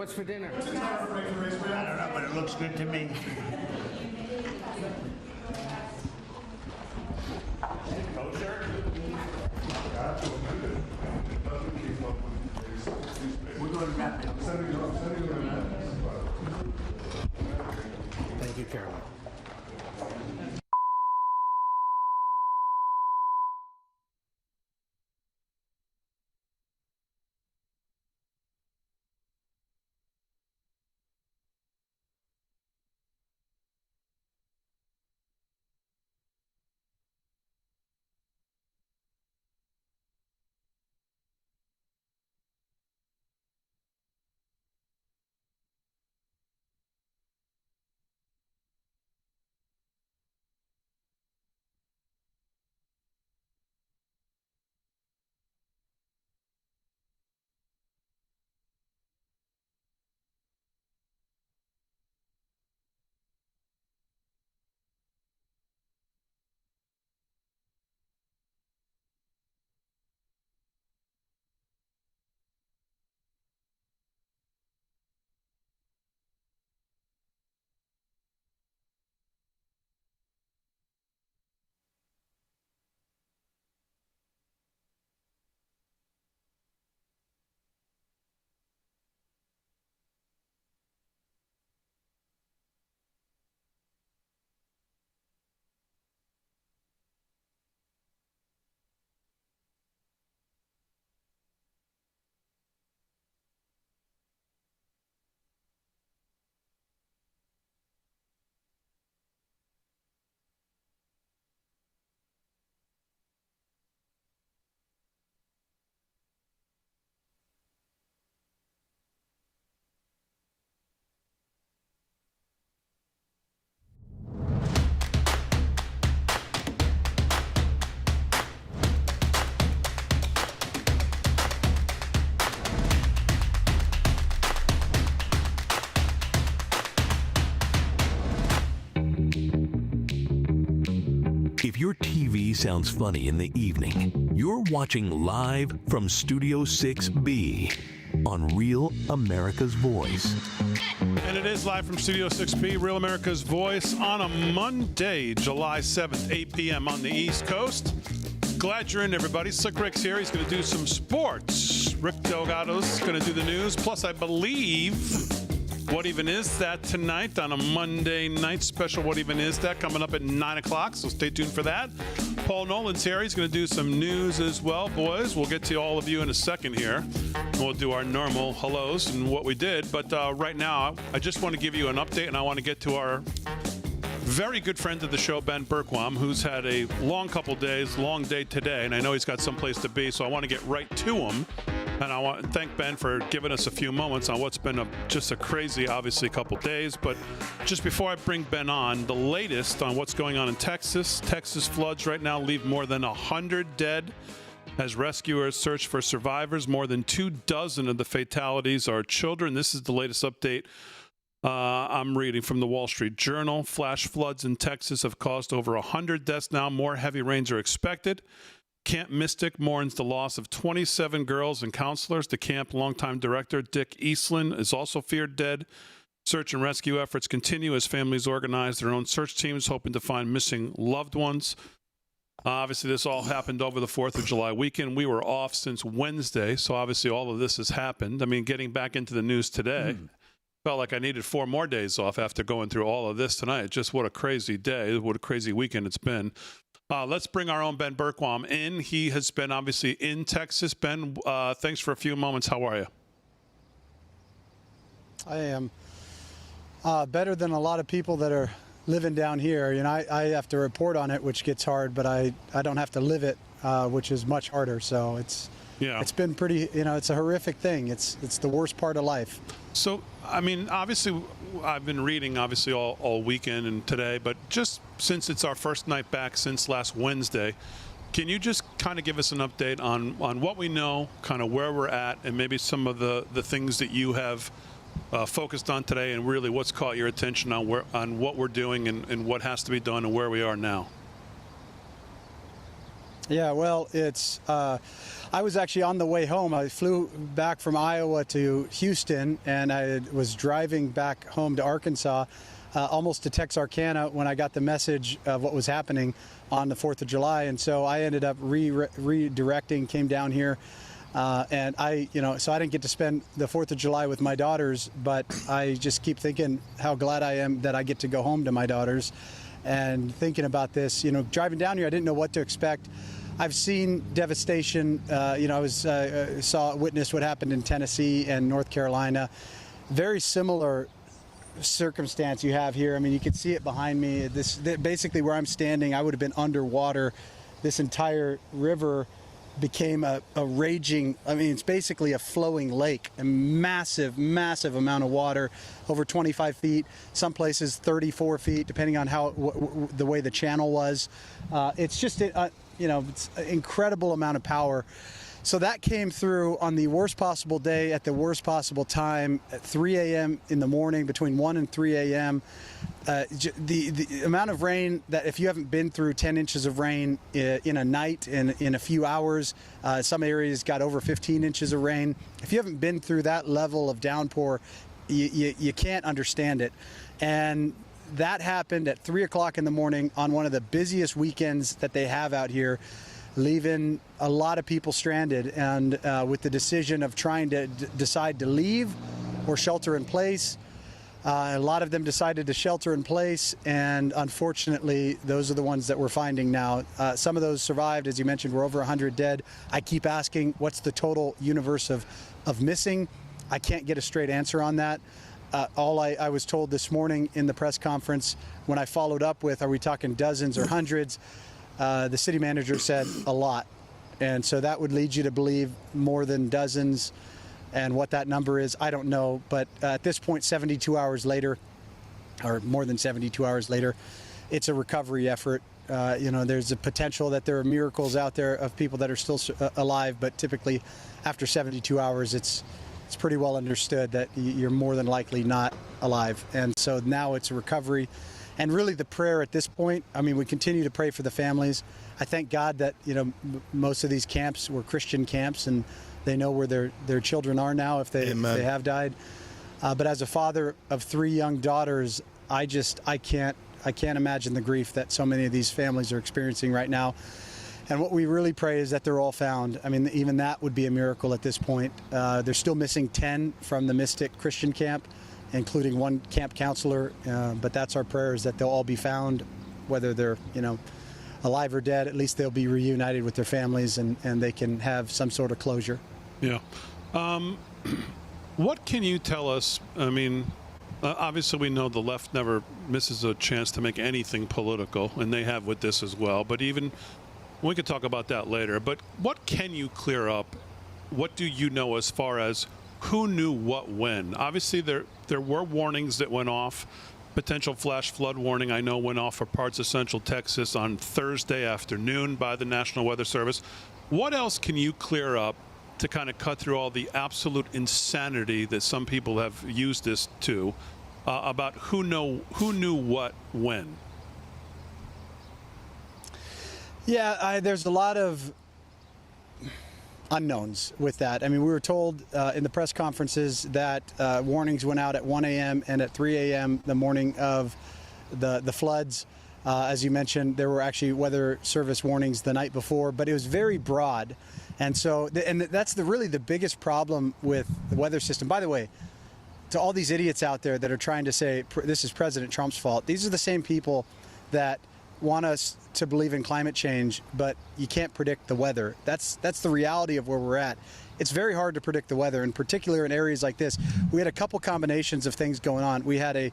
What's for dinner? I don't know, but it looks good to me. Kosher? We're going to wrap it. Thank you, Carolyn. If your TV sounds funny in the evening, you're watching live from Studio 6B on Real America's Voice. And it is live from Studio 6B, Real America's Voice, on a Monday, July 7th, 8 p.m. on the East Coast. Glad you're in, everybody. Slick Rick's here. He's going to do some sports. Rick Delgado's going to do the news. Plus, I believe, What Even Is That tonight on a Monday night special. What Even Is That coming up at 9 o'clock, so stay tuned for that. Paul Nolan's here. He's going to do some news as well. Boys, we'll get to all of you in a second here. We'll do our normal hellos and what we did. But right now, I just want to give you an update, and I want to get to our very good friend of the show, Ben Berquam, who's had a long couple days, long day today, and I know he's got someplace to be, so I want to get right to him. And I want to thank Ben for giving us a few moments on what's been just a crazy, obviously, couple days. But just before I bring Ben on, the latest on what's going on in Texas. Texas floods right now leave more than 100 dead as rescuers search for survivors. More than 24 of the fatalities are children. This is the latest update I'm reading from the Wall Street Journal. Flash floods in Texas have caused over 100 deaths now. More heavy rains are expected. Camp Mystic mourns the loss of 27 girls and counselors. The camp longtime director, Dick Eastland, is also feared dead. Search and rescue efforts continue as families organize their own search teams, hoping to find missing loved ones. Obviously, this all happened over the 4th of July weekend. We were off since Wednesday, so obviously all of this has happened. I mean, getting back into the news today, felt like I needed 4 more days off after going through all of this tonight. Just what a crazy day, what a crazy weekend it's been. Let's bring our own Ben Berquam in. He has been obviously in Texas. Ben, thanks for a few moments. How are you? I am better than a lot of people that are living down here. You know, I have to report on it, which gets hard, but I don't have to live it, which is much harder. So it's been pretty, you know, it's a horrific thing. It's the worst part of life. So, I mean, obviously, I've been reading, obviously, all weekend and today, but just since it's our first night back since last Wednesday, can you just kind of give us an update on what we know, kind of where we're at, and maybe some of the things that you have focused on today, and really what's caught your attention on what we're doing and what has to be done and where we are now? Yeah, well, it's. I was actually on the way home. I flew back from Iowa to Houston, and I was driving back home to Arkansas, almost to Texarkana, when I got the message of what was happening on the 4th of July. And so I ended up redirecting, came down here, and so I didn't get to spend the 4th of July with my daughters, but I just keep thinking how glad I am that I get to go home to my daughters. And thinking about this, driving down here, I didn't know what to expect. I've seen devastation. I witnessed what happened in Tennessee and North Carolina. Very similar circumstance you have here. I mean, you can see it behind me. Basically where I'm standing, I would have been underwater. This entire river became a raging, it's basically a flowing lake, a massive amount of water, over 25 feet, some places 34 feet, depending on the way the channel was. It's just, it's an incredible amount of power. So that came through on the worst possible day at the worst possible time at 3 a.m. in the morning, between 1 and 3 a.m. The amount of rain that, if you haven't been through 10 inches of rain in a night, in a few hours, some areas got over 15 inches of rain. If you haven't been through that level of downpour, you can't understand it. And that happened at 3 o'clock in the morning on one of the busiest weekends that they have out here, leaving a lot of people stranded, and with the decision of trying to decide to leave or shelter in place. A lot of them decided to shelter in place, and unfortunately, those are the ones that we're finding now. Some of those survived, as you mentioned, we're over 100 dead. I keep asking, what's the total universe of missing? I can't get a straight answer on that. All I was told this morning in the press conference, when I followed up with, are we talking dozens or hundreds? The city manager said a lot. And so that would lead you to believe more than dozens. And what that number is, I don't know. But at this point, 72 hours later, or more than 72 hours later, it's a recovery effort. There's a potential that there are miracles out there of people that are still alive. But typically, after 72 hours, it's pretty well understood that you're more than likely not alive. And so now it's a recovery. And really the prayer at this point, we continue to pray for the families. I thank God that, most of these camps were Christian camps, and they know where their children are now if they have died. But as a father of 3 young daughters, I can't imagine the grief that so many of these families are experiencing right now. And what we really pray is that they're all found. Even that would be a miracle at this point. They're still missing 10 from the Mystic Christian camp, including 1 camp counselor, but that's our prayer, is that they'll all be found, whether they're, alive or dead. At least they'll be reunited with their families, and they can have some sort of closure. Yeah. What can you tell us? Obviously we know the left never misses a chance to make anything political, and they have with this as well, but even, we could talk about that later, but what can you clear up? What do you know as far as who knew what when? Obviously, there were warnings that went off. Potential flash flood warning, I know, went off for parts of central Texas on Thursday afternoon by the National Weather Service. What else can you clear up to kind of cut through all the absolute insanity that some people have used this to, about who knew what when? Yeah, there's a lot of unknowns with that. We were told in the press conferences that warnings went out at 1 a.m. and at 3 a.m. the morning of the floods. As you mentioned, there were actually weather service warnings the night before, but it was very broad. And so, that's really the biggest problem with the weather system. By the way, to all these idiots out there that are trying to say this is President Trump's fault, these are the same people that want us to believe in climate change, but you can't predict the weather. That's the reality of where we're at. It's very hard to predict the weather, in particular in areas like this. We had a couple combinations of things going on. We had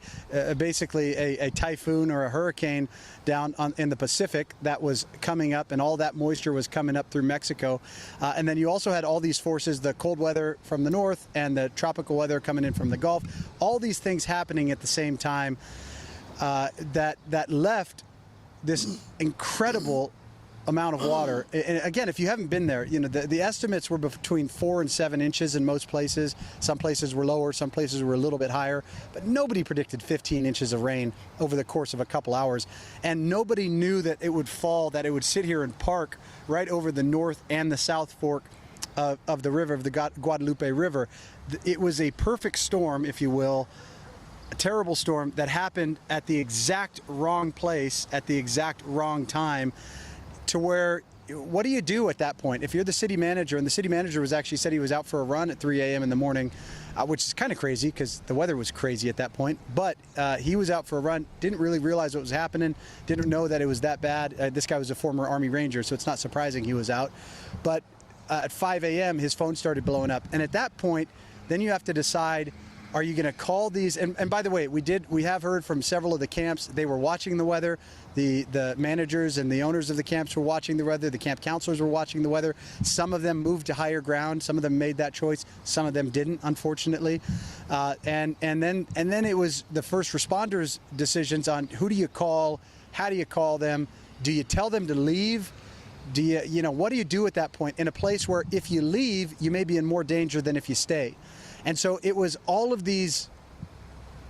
basically a typhoon or a hurricane down in the Pacific that was coming up, and all that moisture was coming up through Mexico. And then you also had all these forces, the cold weather from the north and the tropical weather coming in from the Gulf. All these things happening at the same time that left this incredible amount of water. And again, if you haven't been there, the estimates were between 4 and 7 inches in most places. Some places were lower, some places were a little bit higher, but nobody predicted 15 inches of rain over the course of a couple hours. And nobody knew that it would fall, that it would sit here and park right over the north and the south fork of the river, of the Guadalupe River. It was a perfect storm, if you will, a terrible storm that happened at the exact wrong place at the exact wrong time, to where, what do you do at that point? If you're the city manager, and the city manager was actually said he was out for a run at 3 a.m. in the morning, which is kind of crazy because the weather was crazy at that point, but he was out for a run, didn't really realize what was happening, didn't know that it was that bad. This guy was a former Army Ranger, so it's not surprising he was out. But at 5 a.m. his phone started blowing up, and at that point, then you have to decide, are you going to call these? And by the way, we have heard from several of the camps. They were watching the weather. The managers and the owners of the camps were watching the weather. The camp counselors were watching the weather. Some of them moved to higher ground. Some of them made that choice. Some of them didn't, unfortunately. And then it was the first responders' decisions on who do you call, how do you call them, do you tell them to leave? Do what do you do at that point in a place where if you leave, you may be in more danger than if you stay? And so it was all of these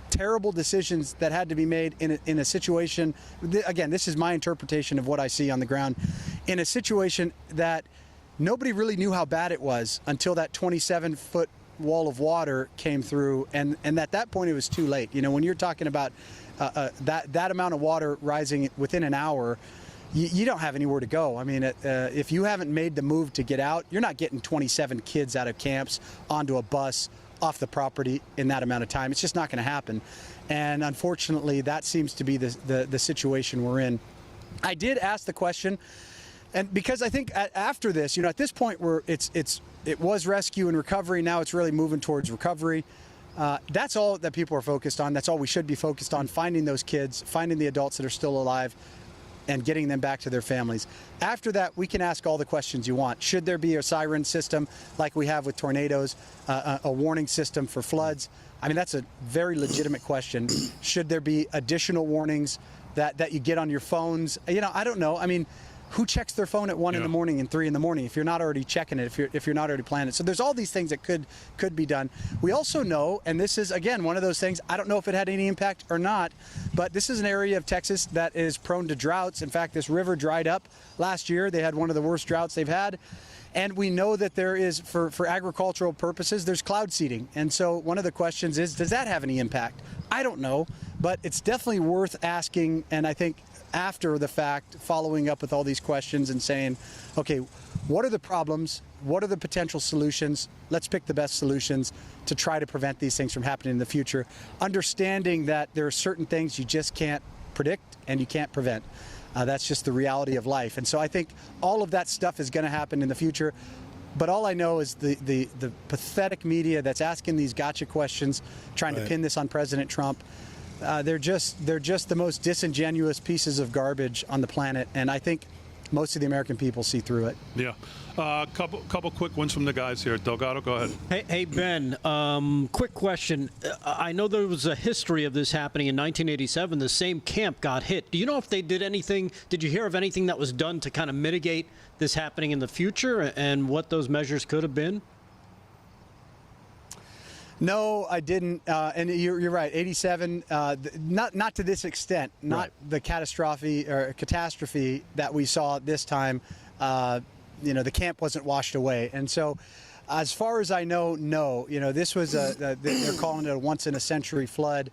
terrible decisions that had to be made in a situation. Again, this is my interpretation of what I see on the ground, in a situation that nobody really knew how bad it was until that 27-foot wall of water came through, and at that point it was too late. When you're talking about that amount of water rising within an hour, you don't have anywhere to go. I mean, if you haven't made the move to get out, you're not getting 27 kids out of camps onto a bus off the property in that amount of time. It's just not going to happen. And unfortunately, that seems to be the situation we're in. I did ask the question, and because I think after this, at this point it was rescue and recovery. Now it's really moving towards recovery. That's all that people are focused on. That's all we should be focused on: finding those kids, finding the adults that are still alive, and getting them back to their families. After that, we can ask all the questions you want. Should there be a siren system like we have with tornadoes, a warning system for floods? I mean, that's a very legitimate question. Should there be additional warnings that you get on your phones? I don't know. I mean, who checks their phone at 1 in the morning and 3 in the morning if you're not already checking it, if you're not already planning it? So there's all these things that could be done. We also know, and this is again one of those things, I don't know if it had any impact or not, but this is an area of Texas that is prone to droughts. In fact, this river dried up last year. They had one of the worst droughts they've had. And we know that there is, for agricultural purposes, there's cloud seeding. And so one of the questions is, does that have any impact? I don't know, but it's definitely worth asking. And I think after the fact, following up with all these questions and saying, okay, what are the problems? What are the potential solutions? Let's pick the best solutions to try to prevent these things from happening in the future. Understanding that there are certain things you just can't predict and you can't prevent. That's just the reality of life. And so I think all of that stuff is going to happen in the future. But all I know is the pathetic media that's asking these gotcha questions, trying to pin this on President Trump. They're just the most disingenuous pieces of garbage on the planet, and I think most of the American people see through it. Yeah. Couple quick ones from the guys here. Delgado, go ahead. Hey Ben, quick question. I know there was a history of this happening in 1987. The same camp got hit. Do you know if they did anything? Did you hear of anything that was done to kind of mitigate this happening in the future, and what those measures could have been? No, I didn't. And you're right. 87, not to this extent, not the catastrophe that we saw this time. The camp wasn't washed away. And so as far as I know, no. This was they're calling it a once in a century flood.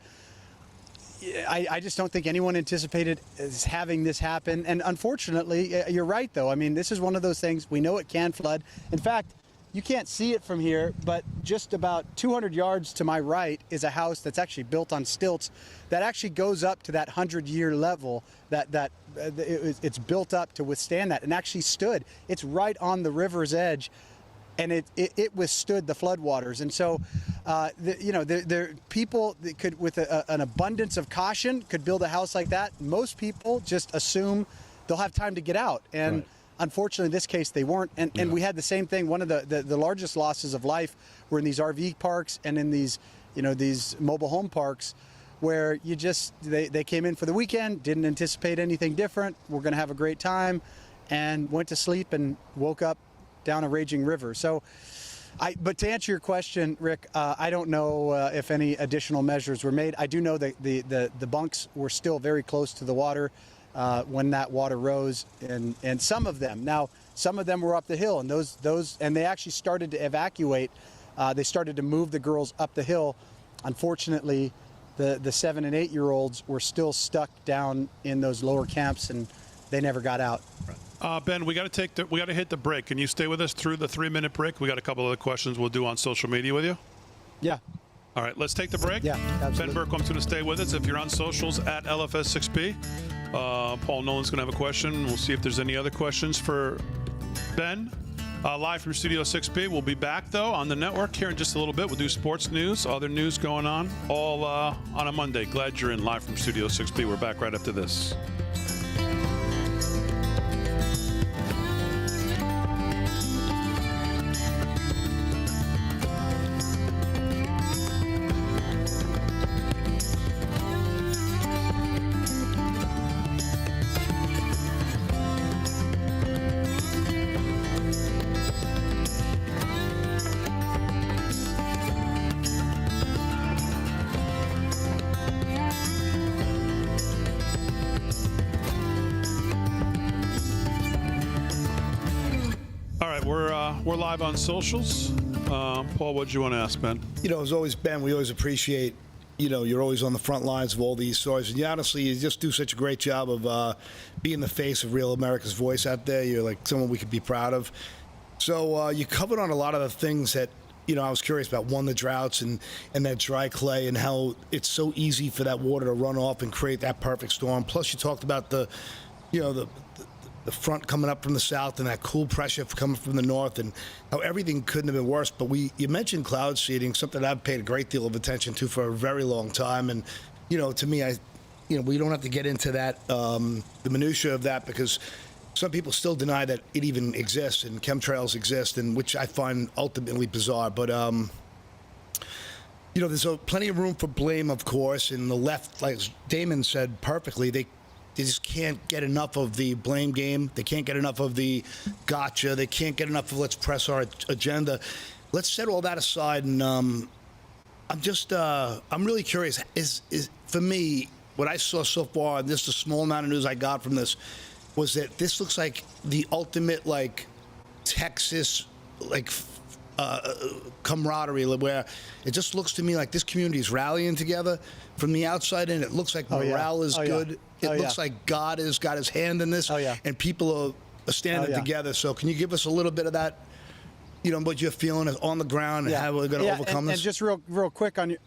I just don't think anyone anticipated having this happen. And unfortunately, you're right, though. I mean, this is one of those things. We know it can flood. In fact, you can't see it from here, but just about 200 yards to my right is a house that's actually built on stilts that actually goes up to that 100-year level it's built up to withstand that, and actually stood. It's right on the river's edge, and it withstood the floodwaters. And so, people that could, with an abundance of caution, could build a house like that. Most people just assume they'll have time to get out, and unfortunately, in this case, they weren't. And we had the same thing. One of the largest losses of life were in these RV parks and in these, these mobile home parks, where they came in for the weekend, didn't anticipate anything different. We're going to have a great time. and went to sleep and woke up down a raging river. So, but to answer your question, Rick, I don't know if any additional measures were made. I do know that the bunks were still very close to the water when that water rose, and some of them were up the hill, and they actually started to evacuate. They started to move the girls up the hill. Unfortunately, the 7 and 8 year olds were still stuck down in those lower camps, and they never got out. Ben, we got to hit the break. Can you stay with us through the 3-minute break? We got a couple other questions we'll do on social media with you. Yeah. All right, let's take the break. Yeah, absolutely. Ben Bergquam's going to stay with us. If you're on socials at LFS6B, Paul Nolan's going to have a question. We'll see if there's any other questions for Ben. Live from Studio 6B. We'll be back, though, on the network here in just a little bit. We'll do sports news, other news going on, all on a Monday. Glad you're in live from Studio 6B. We're back right after this. We're live on socials. Paul, what did you want to ask, Ben? As always, Ben, we always appreciate, you're always on the front lines of all these stories. And honestly, you just do such a great job of being the face of real America's voice out there. You're like someone we could be proud of. So you covered on a lot of the things that, I was curious about. One, the droughts and that dry clay and how it's so easy for that water to run off and create that perfect storm. Plus, you talked about the front coming up from the south and that cool pressure coming from the north, and how everything couldn't have been worse. But you mentioned cloud seeding, something I've paid a great deal of attention to for a very long time. And, to me, we don't have to get into that, the minutia of that, because some people still deny that it even exists and chemtrails exist, and which I find ultimately bizarre. But, there's plenty of room for blame, of course, and the left, like Damon said perfectly, they just can't get enough of the blame game. They can't get enough of the gotcha. They can't get enough of let's press our agenda. Let's set all that aside. And I'm really curious. Is for me, what I saw so far, and this is a small amount of news I got from this, was that this looks like the ultimate, Texas, camaraderie, where it just looks to me like this community is rallying together from the outside in. It looks like morale is good. It looks like God has got his hand in this, and people are standing together. So can you give us a little bit of that, what you're feeling on the ground and how we're going to overcome this? And just real quick on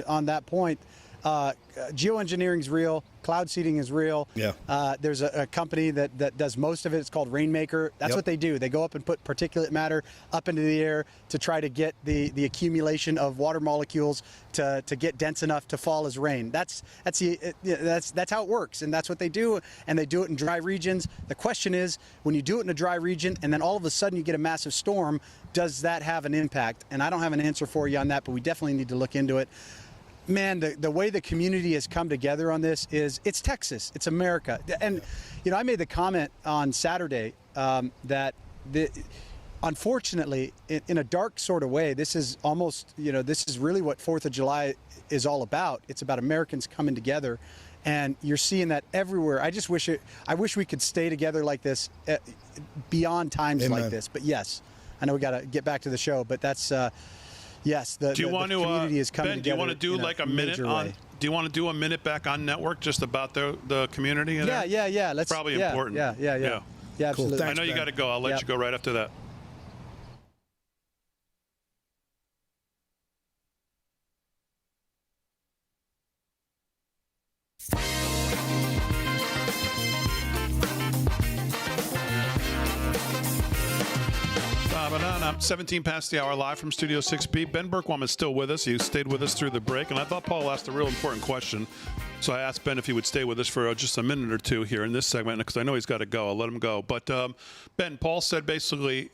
on that point, geoengineering is real. Cloud seeding is real. Yeah. There's a company that does most of it. It's called Rainmaker. That's what they do. They go up and put particulate matter up into the air to try to get the accumulation of water molecules to get dense enough to fall as rain. That's how it works, and that's what they do. And they do it in dry regions. The question is, when you do it in a dry region and then all of a sudden you get a massive storm, does that have an impact? And I don't have an answer for you on that, but we definitely need to look into it. Man, the way the community has come together on this it's Texas, it's America. And, I made the comment on Saturday that unfortunately, in a dark sort of way, this is almost, this is really what 4th of July is all about. It's about Americans coming together, and you're seeing that everywhere. I wish we could stay together like this beyond times like this. But yes, I know we got to get back to the show, but that's, yes, the community is coming Ben, together. do you want to do like a minute on? Way. Do you want to do a minute back on network just about the community? Yeah. Let's probably important. Yeah, absolutely. Cool. Thanks, I know you got to go. I'll let you go right after that. Ba-da-da. 17 past the hour, live from Studio 6B. Ben Bergquam is still with us. He stayed with us through the break, and I thought Paul asked a real important question. So I asked Ben if he would stay with us for just a minute or two here in this segment, because I know he's got to go. I'll let him go. But Ben, Paul said basically,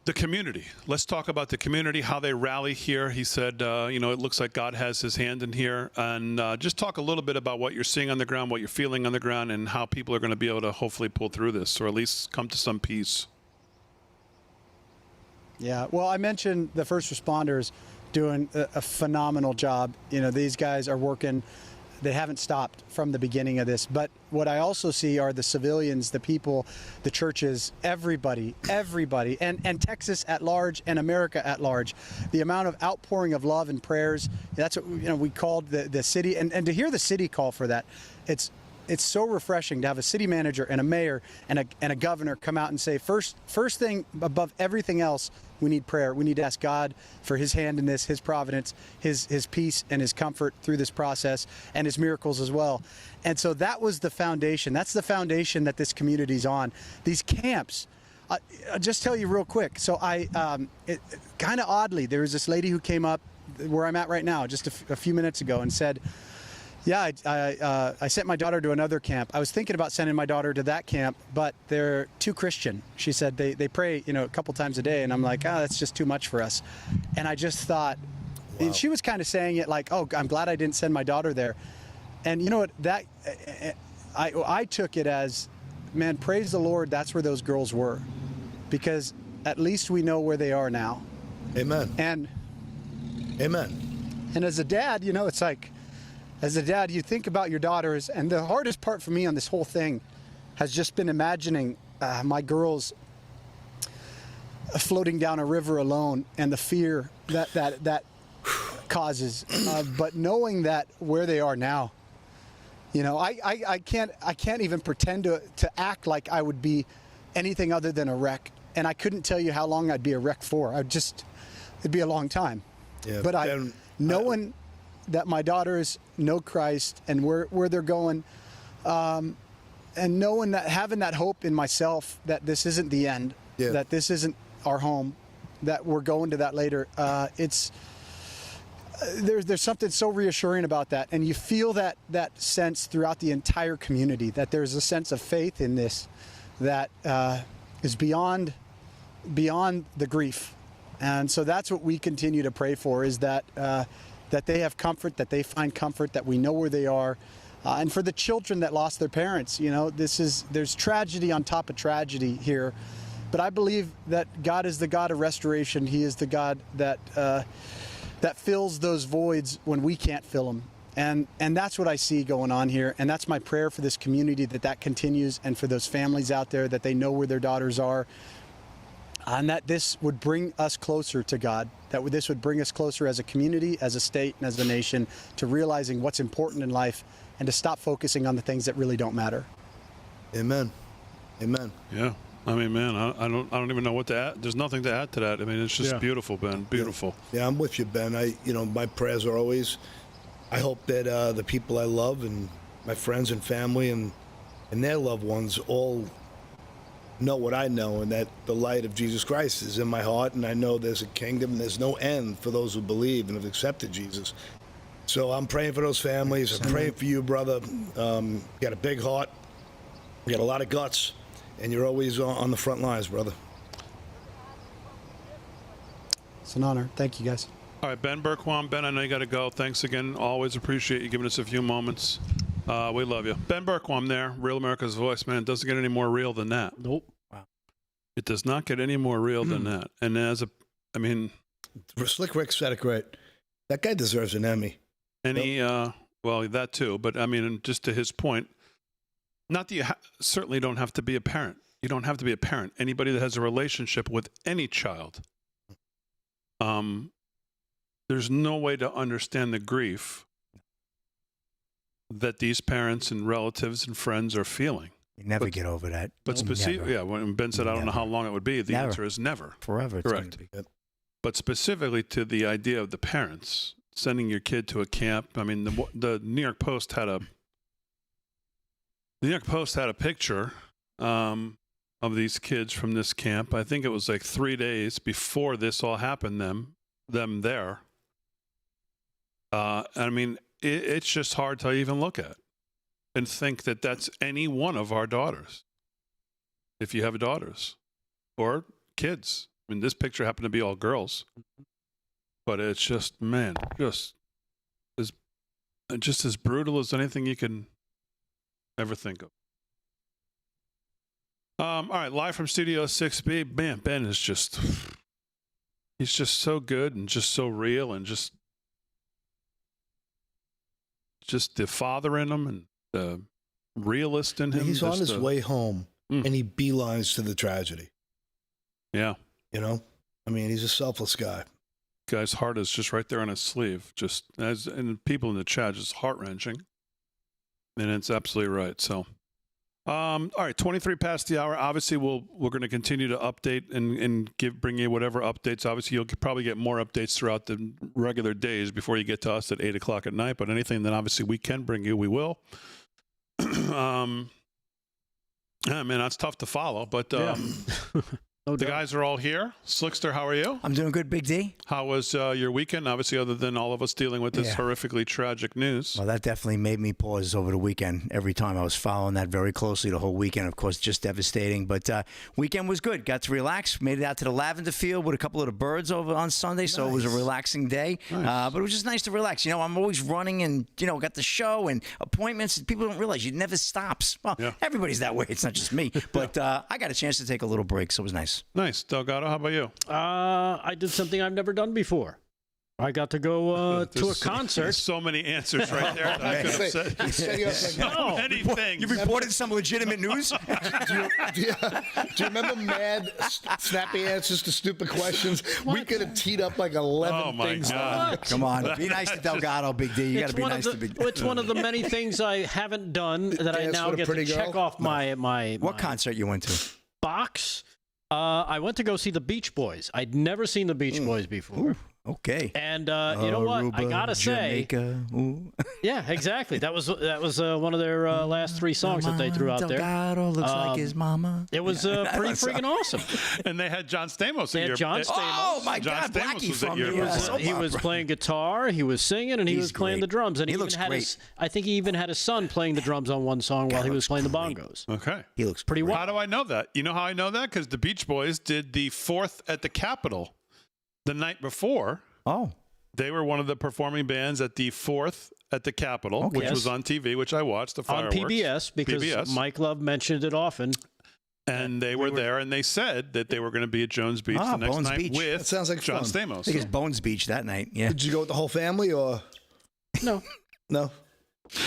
The community. Let's talk about the community, how they rally here. He said, it looks like God has his hand in here. And just talk a little bit about what you're seeing on the ground, what you're feeling on the ground, and how people are going to be able to hopefully pull through this, or at least come to some peace. Yeah, well, I mentioned the first responders doing a phenomenal job. These guys are working. They haven't stopped from the beginning of this. But what I also see are the civilians, the people, the churches, everybody, and Texas at large and America at large. The amount of outpouring of love and prayers, that's what we called the city. And to hear the city call for that, it's so refreshing to have a city manager and a mayor and a governor come out and say, first thing above everything else, we need prayer. We need to ask God for his hand in this, his providence, his peace and his comfort through this process, and his miracles as well. And so that was the foundation. That's the foundation that this community's on. These camps, I'll just tell you real quick. So kind of oddly, there was this lady who came up where I'm at right now just a few minutes ago and said, yeah, I sent my daughter to another camp. I was thinking about sending my daughter to that camp, but they're too Christian. She said they pray, a couple times a day, and I'm like, that's just too much for us. And I just thought, wow. And she was kind of saying it like, oh, I'm glad I didn't send my daughter there. And you know what? That I took it as, man, praise the Lord. That's where those girls were, because at least we know where they are now. Amen. And amen. And as a dad, it's like, as a dad, you think about your daughters, and the hardest part for me on this whole thing has just been imagining my girls floating down a river alone and the fear that causes. But knowing that where they are now, I can't even pretend to act like I would be anything other than a wreck. And I couldn't tell you how long I'd be a wreck for. It'd be a long time. Yeah, but knowing that my daughters know Christ and where they're going, and knowing that, having that hope in myself that this isn't the end, that this isn't our home, that we're going to that later. There's something so reassuring about that, and you feel that sense throughout the entire community, that there's a sense of faith in this that is beyond the grief. And so that's what we continue to pray for, is that they have comfort, that they find comfort, that we know where they are. And for the children that lost their parents, there's tragedy on top of tragedy here. But I believe that God is the God of restoration. He is the God that fills those voids when we can't fill them. And that's what I see going on here. And that's my prayer for this community, that continues, and for those families out there, that they know where their daughters are. And that this would bring us closer to God, that this would bring us closer as a community, as a state, and as a nation, to realizing what's important in life and to stop focusing on the things that really don't matter. Amen. Amen. Yeah. I mean, man, I don't even know what to add. There's nothing to add to that. I mean, it's just beautiful, Ben. Beautiful. Yeah, I'm with you, Ben. My prayers are always, I hope that the people I love and my friends and family and their loved ones all know what I know, and that the light of Jesus Christ is in my heart, and I know there's a kingdom and there's no end for those who believe and have accepted Jesus. So I'm praying for those families. I'm praying for you, brother. You got a big heart. You got a lot of guts, and you're always on the front lines, brother. It's an honor. Thank you, guys. All right, Ben Berquam. Ben, I know you got to go. Thanks again. Always appreciate you giving us a few moments. We love you. Ben Berquam there, Real America's Voice. Man, it doesn't get any more real than that. Nope. Wow. It does not get any more real than that. And Slick Rick said it great. That guy deserves an Emmy. Well, that too. But I mean, just to his point, not that you certainly don't have to be a parent. You don't have to be a parent. Anybody that has a relationship with any child, there's no way to understand the grief that these parents and relatives and friends are feeling. You never get over that. But specifically, when Ben said, I don't know how long it would be, the answer is never. Forever. Correct. But specifically to the idea of the parents sending your kid to a camp. I mean, the New York Post had a picture of these kids from this camp. I think it was like 3 days before this all happened. Them there. I mean, it's just hard to even look at and think that that's any one of our daughters. If you have daughters or kids, I mean, this picture happened to be all girls, but it's just, man, just as brutal as anything you can ever think of. All right, live from Studio 6B. Man, Ben is he's just so good and just so real and just the father in him and the realist in him. He's on his way home, Mm. and he beelines to the tragedy. Yeah. You know? I mean, he's a selfless guy. Guy's heart is just right there on his sleeve. And people in the chat, just heart-wrenching. And it's absolutely right. So, all right, 23 past the hour. Obviously, we're going to continue to update and bring you whatever updates. Obviously, you'll probably get more updates throughout the regular days before you get to us at 8 o'clock at night. But anything that obviously we can bring you, we will. Yeah, man, that's tough to follow. But No the doubt. guys are all here. Slickster, how are you? I'm doing good, Big D. How was your weekend? Obviously, other than all of us dealing with this Yeah. horrifically tragic news. Well, that definitely made me pause over the weekend. Every time I was following that very closely the whole weekend. Of course, just devastating. But weekend was good. Got to relax. Made it out to the lavender field with a couple of the birds over on Sunday. So it was a relaxing day. Nice. But it was just nice to relax. You know, I'm always running and, got the show and appointments. People don't realize it never stops. Well, Yeah. everybody's that way. It's not just me. But I got a chance to take a little break. So it was nice. Nice. Delgado, how about you? I did something I've never done before. I got to go to a There's concert. so many answers right there that I could have said. He said he was like, So many things. You reported some legitimate news? do you remember mad, snappy answers to stupid questions? We could have teed up like 11 Oh, my things. God. Come on. Be nice to Delgado, Big D. You got to be nice to Big D. It's one of the many things I haven't done that I Dance now with a get to pretty check girl? off my What concert you went to? box. I went to go see the Beach Boys. I'd never seen the Beach Boys before. Okay. And you know what? I Aruba, gotta say, Jamaica. Ooh. yeah, exactly. That was one of their last three songs that they threw out there. Delgado looks like his mama. It was pretty freaking awesome. And they had John Stamos. They at had your, John at- Stamos. Oh my John God, Stamos Blackie was at from your- the soap He was playing guitar, he was singing, and he He's was playing great. the drums. And He he even looks had great. his, I think he even had his son playing the drums on one song while he was playing the bongos. Okay. He looks Pretty great. well. How do I know that? You know how I know that? Because the Beach Boys did the 4th at the Capitol the night before. Oh, They were one of the performing bands at the 4th at the Capitol, which Yes. was on TV, which I watched, the On fireworks. PBS, because PBS. Mike Love mentioned it often. And they were there, and they said that they were going to be at Jones Beach Ah, the next Bones night Beach. with That sounds like John fun. I Stamos. think it's Bones Beach that night. Yeah. Did you go with the whole family or No. no?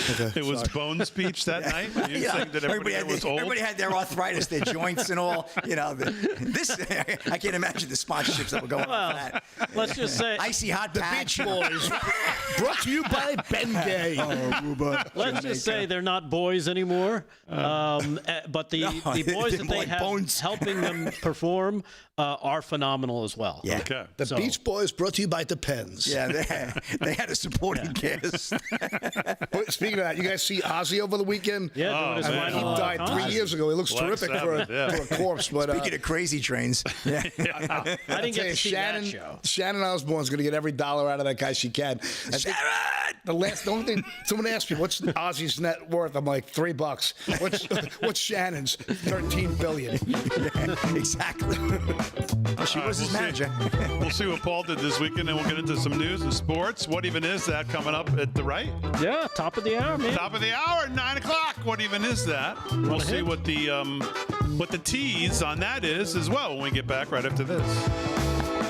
Okay. It was Bones Beach that night. You Yeah. saying that everybody there was old? Everybody had their arthritis, their joints and all. I can't imagine the sponsorships that were going on for that. Let's just say, Icy hot patch. Beach Boys, brought to you by Ben Gay. let's just say they're not boys anymore. But the boys they're that more they like have Bones. helping them perform are phenomenal as well. Yeah. Okay. The Beach Boys brought to you by Depends. Yeah, they had a supporting cast. But speaking of that, you guys see Ozzy over the weekend? Yeah, doing Oh, his man. He final died concert. 3 years ago. He looks Black terrific Sabbath, for a corpse. But Speaking of crazy trains, yeah. I didn't get to see that show. Shannon Osbourne's going to get every dollar out of that guy she can. The only thing someone asked me, what's Ozzy's net worth? I'm like, $3. What's Shannon's? 13 billion. Exactly. Well, she was his We'll manager. We'll see what Paul did this weekend, and we'll get into some news and sports. What even is that coming up at the right? Yeah, top of the hour, man. Top of the hour, 9 o'clock. What even is that? We'll see what the tease on that is as well when we get back right after this.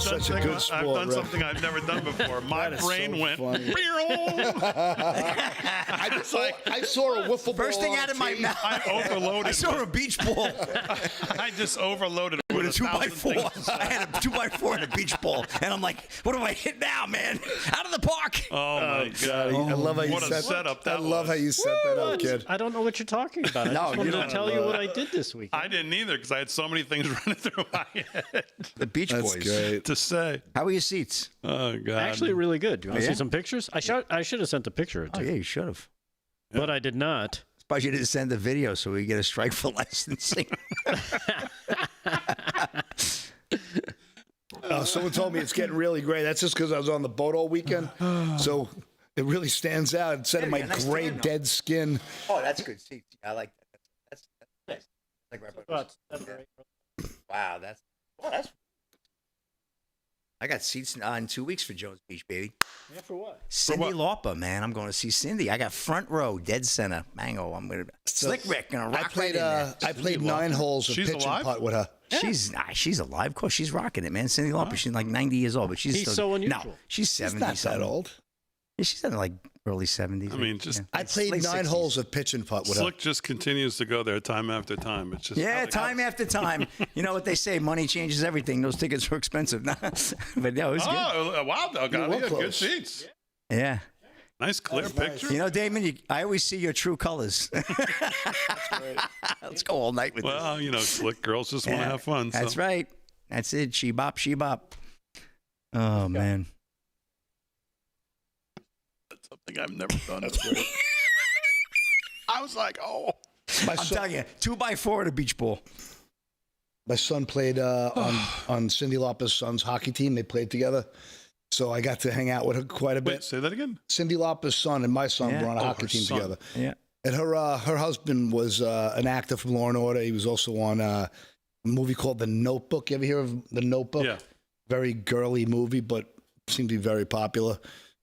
such a good sport. I've done Rick. something I've never done before. My That is brain so went. funny. I saw a wiffle ball. First thing on out of my tape. mouth. I overloaded. I saw a beach ball I just overloaded it with a 1,000 2x4. things to say. I had a 2x4 and a beach ball, and I'm like, "What do I hit now, man? Out of the park!" Oh my God! I love how you What a set setup that I love how was. you set that up, kid. I don't know what you're talking about. I just wanted to tell you what I did this week. I didn't either because I had so many things running through my head The Beach That's Boys. great. to say. How are your seats? Oh God! Actually, really good. Do you want to yeah? see some pictures? I should have sent a picture or Oh two, yeah, you should have. but I did not. Suppose you didn't send the video so we get a strike for licensing. Someone told me it's getting really great. That's just because I was on the boat all weekend. So it really stands out. Instead of my Yeah, nice gray, tan, though. dead skin. Oh, that's good seats. I like that. That's nice. Like right by wow, that's I got seats in 2 weeks for Jones Beach, baby. Yeah, for what? Cindy Lauper, man. I'm going to see Cindy. I got front row, dead center. Mango. I'm going to Slick Rick gonna rock I played. right in there. I played 9 holes of She's pitch alive? and putt with her. She's alive. Of course, she's rocking it, man. Cindy Lauper. She's like 90 years old, but she's He's still, so unusual. No, she's 70. She's not that something. old. Yeah, she's in like early 70s. I mean, just I played late 9 60s. holes of pitch and putt with her. Slick just continues to go there time after time. It's just how Yeah, they- time after time. You know what they say? Money changes everything. Those tickets were expensive, but no, it was good. Oh wow, though, got were good close. seats. Yeah. Nice clear picture. You know, Damon, I always see your true colors. Let's go all night with this. Well, you know, slick girls just want to Yeah, have fun. So. That's right. That's it. She bop, she bop. Oh, man. That's something I've never done. That's great. I was like, oh. I'm telling you, 2x4 at a beach ball. My son played on Cindy Lauper's son's hockey team. They played together. So I got to hang out with her quite a bit. Wait, say that again. Cindy Lauper's son and my son Yeah. were on a Oh, hockey her team son. together. Yeah. And her husband was an actor from Law and Order. He was also on a movie called The Notebook. You ever hear of The Notebook? Yeah. Very girly movie, but seemed to be very popular.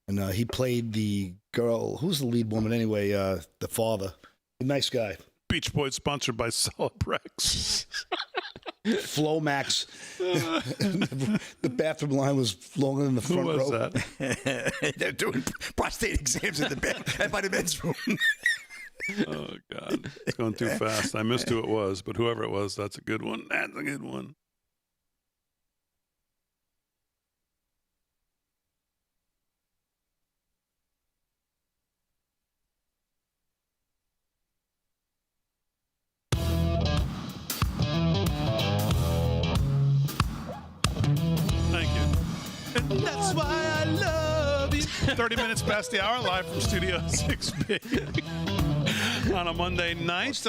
And he played the girl. Who's the lead woman anyway? The father. Nice guy. Beach Boys sponsored by Celebrex. Flomax. The bathroom line was longer than the Who front was row. that? They're doing prostate exams at the bed, by the men's room. Oh, God. It's going too fast. I missed who it was, but whoever it was, that's a good one. That's a good one. Thank you. And that's why I love you. 30 minutes past the hour, live from Studio 6B. On a Monday night.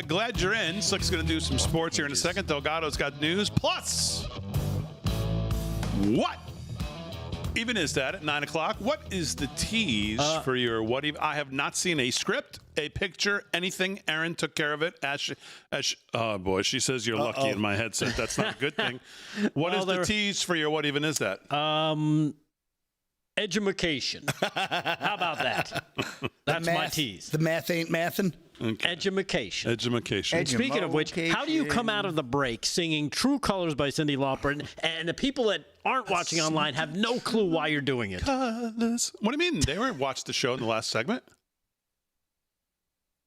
Glad you're in. Slick's going to do some sports here in a second. Delgado's got news. Plus, what even is that at 9 o'clock? What is the tease for your what even? I have not seen a script, a picture, anything. Aaron took care of it. Oh, boy. She says you're lucky in my headset. That's not a good thing. What is the tease for your what even is that? Edumacation. How about that? That's my tease. The math ain't mathin'. Okay. Edumacation. Edumacation. Speaking of which, how do you come out of the break singing True Colors by Cindy Lauper, and the people that aren't watching online have no clue why you're doing it? What do you mean? They weren't watched the show in the last segment?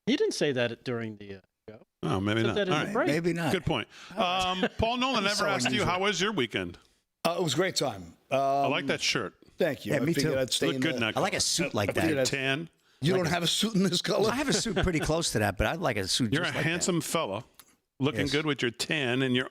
He didn't say that during the show. Oh, maybe Said not. that in All the right. break. Maybe not. Good point. Paul Nolan never So asked you, unusual. how was your weekend? It was a great time. I like that shirt. Thank you. Yeah, I me figured too. I'd stay Look in good in the- that I like color. a suit like figured that. I'd- Tan. You don't have a suit in this color? I have a suit pretty close to that, but I'd like a suit You're just a like handsome fella, looking Yes. good with your tan and your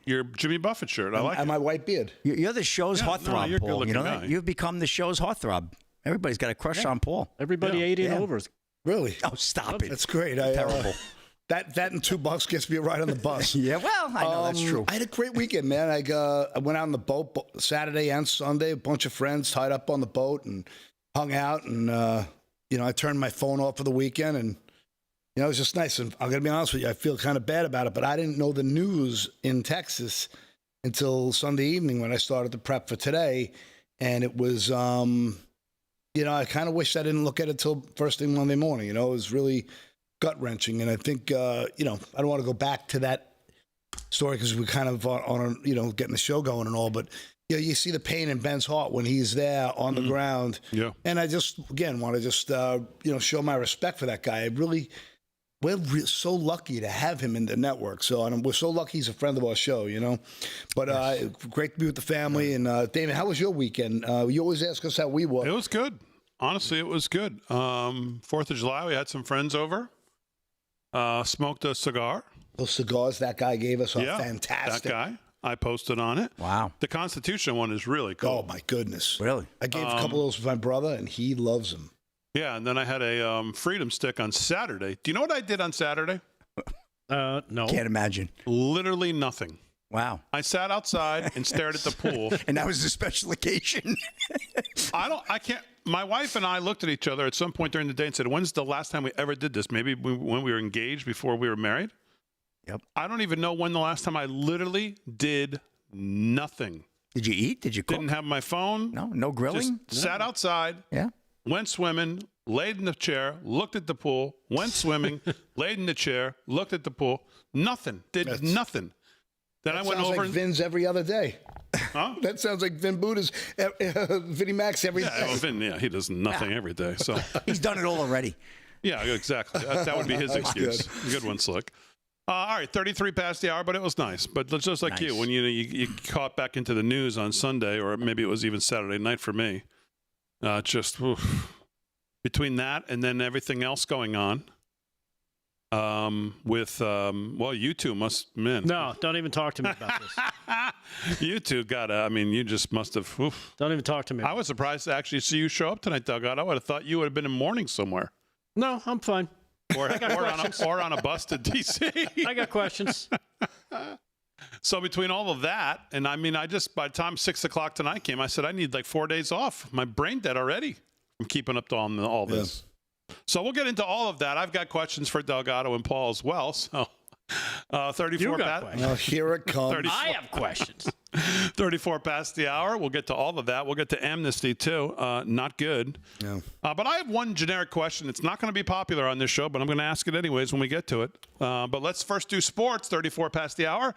your Jimmy Buffett shirt. I like And it. my white beard. You're the show's Yeah, no, heartthrob, you're a Paul. You good-looking know that? guy. You've become the show's heartthrob. Everybody's got a crush on Paul. Everybody Yeah. 80 and Yeah. over. Really? Oh, stop it. That's great. Terrible. That and $2 gets me a ride on the bus. Yeah, well, I know that's true. I had a great weekend, man. I went out on the boat Saturday and Sunday. A bunch of friends tied up on the boat and hung out. And, I turned my phone off for the weekend. And, it was just nice. And I'm going to be honest with you, I feel kind of bad about it. But I didn't know the news in Texas until Sunday evening when I started to prep for today. And it was, I kind of wish I didn't look at it till first thing Monday morning. It was really gut-wrenching. And I think, I don't want to go back to that story because we're kind of on getting the show going and all, but you see the pain in Ben's heart when he's there on the ground. Yeah. And I just, again, want to just, show my respect for that guy. We're so lucky to have him in the network. So we're so lucky he's a friend of our show, But great to be with the family. And David, how was your weekend? You always ask us how we were. It was good. Honestly, it was good. 4th of July, we had some friends over. Smoked a cigar. Those cigars that guy gave us are fantastic. That guy. I posted on it. Wow. The Constitution one is really cool. Oh, my goodness. Really? I gave a couple of those to my brother, and he loves them. Yeah, and then I had a Freedom Stick on Saturday. Do you know what I did on Saturday? No. Can't imagine. Literally nothing. Wow. I sat outside and stared at the pool. And that was a special occasion. I can't. My wife and I looked at each other at some point during the day and said, when's the last time we ever did this? Maybe when we were engaged before we were married? Yep. I don't even know when the last time I literally did nothing. Did you eat? Did you cook? Didn't have my phone. No grilling? Just sat outside. Yeah. Went swimming, laid in the chair, looked at the pool, went swimming, laid in the chair, looked at the pool. Nothing. Did nothing. Then I went over. Like Vin's every other day. Huh? That sounds like Vin Buddha's, Vinnie Mac's every day. Well, Vin, he does nothing every day. So He's done it all already. yeah, exactly. That would be his excuse. Good one, Slick. All right, 33 past the hour, but it was nice. But just like you, when you caught back into the news on Sunday, or maybe it was even Saturday night for me, between that and then everything else going on, you two must, man. No, don't even talk to me about this. You two you just must have. Don't even talk to me. I was surprised to actually see you show up tonight, Doug. I would have thought you would have been in mourning somewhere. No, I'm fine. Or on a bus to D.C. I got questions. So between all of that, and by the time 6 o'clock tonight came, I said, I need like 4 days off. My brain dead already from keeping up to all this. So we'll get into all of that. I've got questions for Delgado and Paul as well. So 34 You got past. questions. Here it comes. I have questions. 34 past the hour. We'll get to all of that. We'll get to amnesty, too. Not good. Yeah. But I have one generic question. It's not going to be popular on this show, but I'm going to ask it anyways when we get to it. But let's first do sports, 34 past the hour.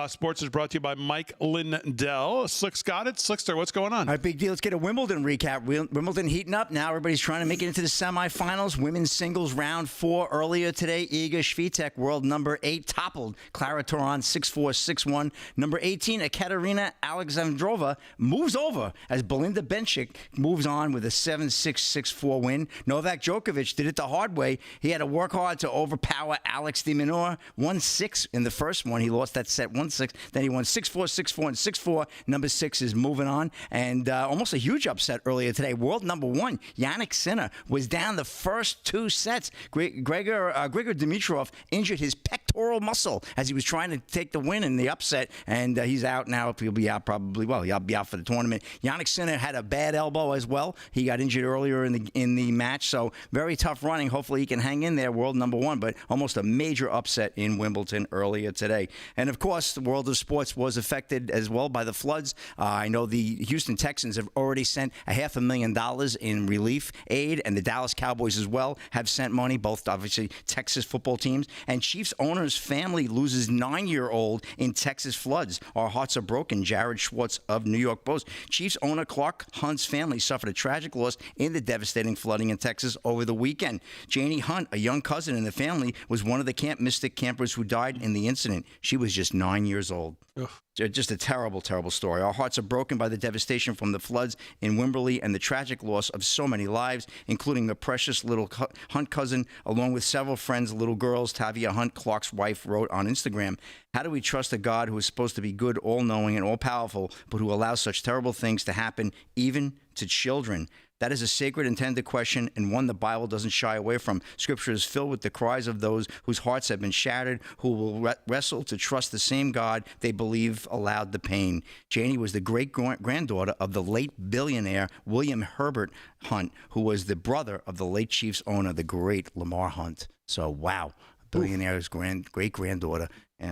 Sports is brought to you by Mike Lindell. Slick's got it. Slickster, what's going on? All right, big deal. Let's get a Wimbledon recap. Wimbledon heating up now. Everybody's trying to make it into the semifinals. Women's singles round 4 earlier today. Iga Swiatek, world number 8, toppled Clara Toron 6-4, 6-1. Number 18, Ekaterina Alexandrova moves over as Belinda Bencic moves on with a 7-6, 6-4 win. Novak Djokovic did it the hard way. He had to work hard to overpower Alex de Minaur. 1-6 in the first one. He lost that set 1-6. Then he won 6-4, 6-4, and 6-4. Number 6 is moving on. And almost a huge upset earlier today. World number 1, Yannick Sinner, was down the first 2 sets. Grigor Dimitrov injured his pectoral muscle as he was trying to take the win in the upset. And he's out now. He'll be out he'll be out for the tournament. Yannick Sinner had a bad elbow as well. He got injured earlier in the match. So very tough running. Hopefully he can hang in there, world number 1. But almost a major upset in Wimbledon earlier today. And of course, the world of sports was affected as well by the floods. I know the Houston Texans have already sent $500,000 in relief aid, and the Dallas Cowboys as well have sent money, both obviously Texas football teams. And Chiefs owner's family loses 9-year-old in Texas floods. Our hearts are broken. Jared Schwartz of New York Post. Chiefs owner Clark Hunt's family suffered a tragic loss in the devastating flooding in Texas over the weekend. Janie Hunt, a young cousin in the family, was one of the Camp Mystic campers who died in the incident. She was just 9 years old. Ugh. Just a terrible, terrible story. Our hearts are broken by the devastation from the floods in Wimberley and the tragic loss of so many lives, including a precious little Hunt cousin, along with several friends, little girls. Tavia Hunt, Clark's wife, wrote on Instagram, "How do we trust a God who is supposed to be good, all-knowing, and all-powerful, but who allows such terrible things to happen even to children?" That is a sacred and tender question, and one the Bible doesn't shy away from. Scripture is filled with the cries of those whose hearts have been shattered, who will wrestle to trust the same God they believe allowed the pain. Janie was the great-granddaughter of the late billionaire William Herbert Hunt, who was the brother of the late Chiefs owner, the great Lamar Hunt. So, wow. billionaire's great-granddaughter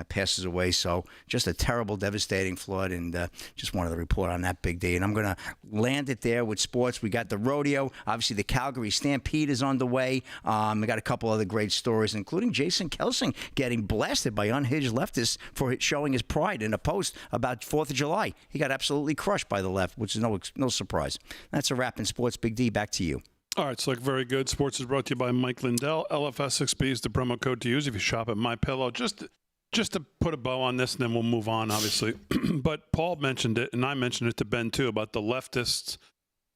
passes away. So just a terrible, devastating flood, and just wanted to report on that big day. And I'm going to land it there with sports. We got the rodeo. Obviously, the Calgary Stampede is on the way. We got a couple other great stories, including Jason Kelsing getting blasted by unhinged leftists for showing his pride in a post about 4th of July. He got absolutely crushed by the left, which is no surprise. That's a wrap in sports. Big D, back to you. All right, Slick, very good. Sports is brought to you by Mike Lindell. LFS6B is the promo code to use if you shop at MyPillow. Just to put a bow on this, and then we'll move on, obviously. But Paul mentioned it, and I mentioned it to Ben, too, about the leftists'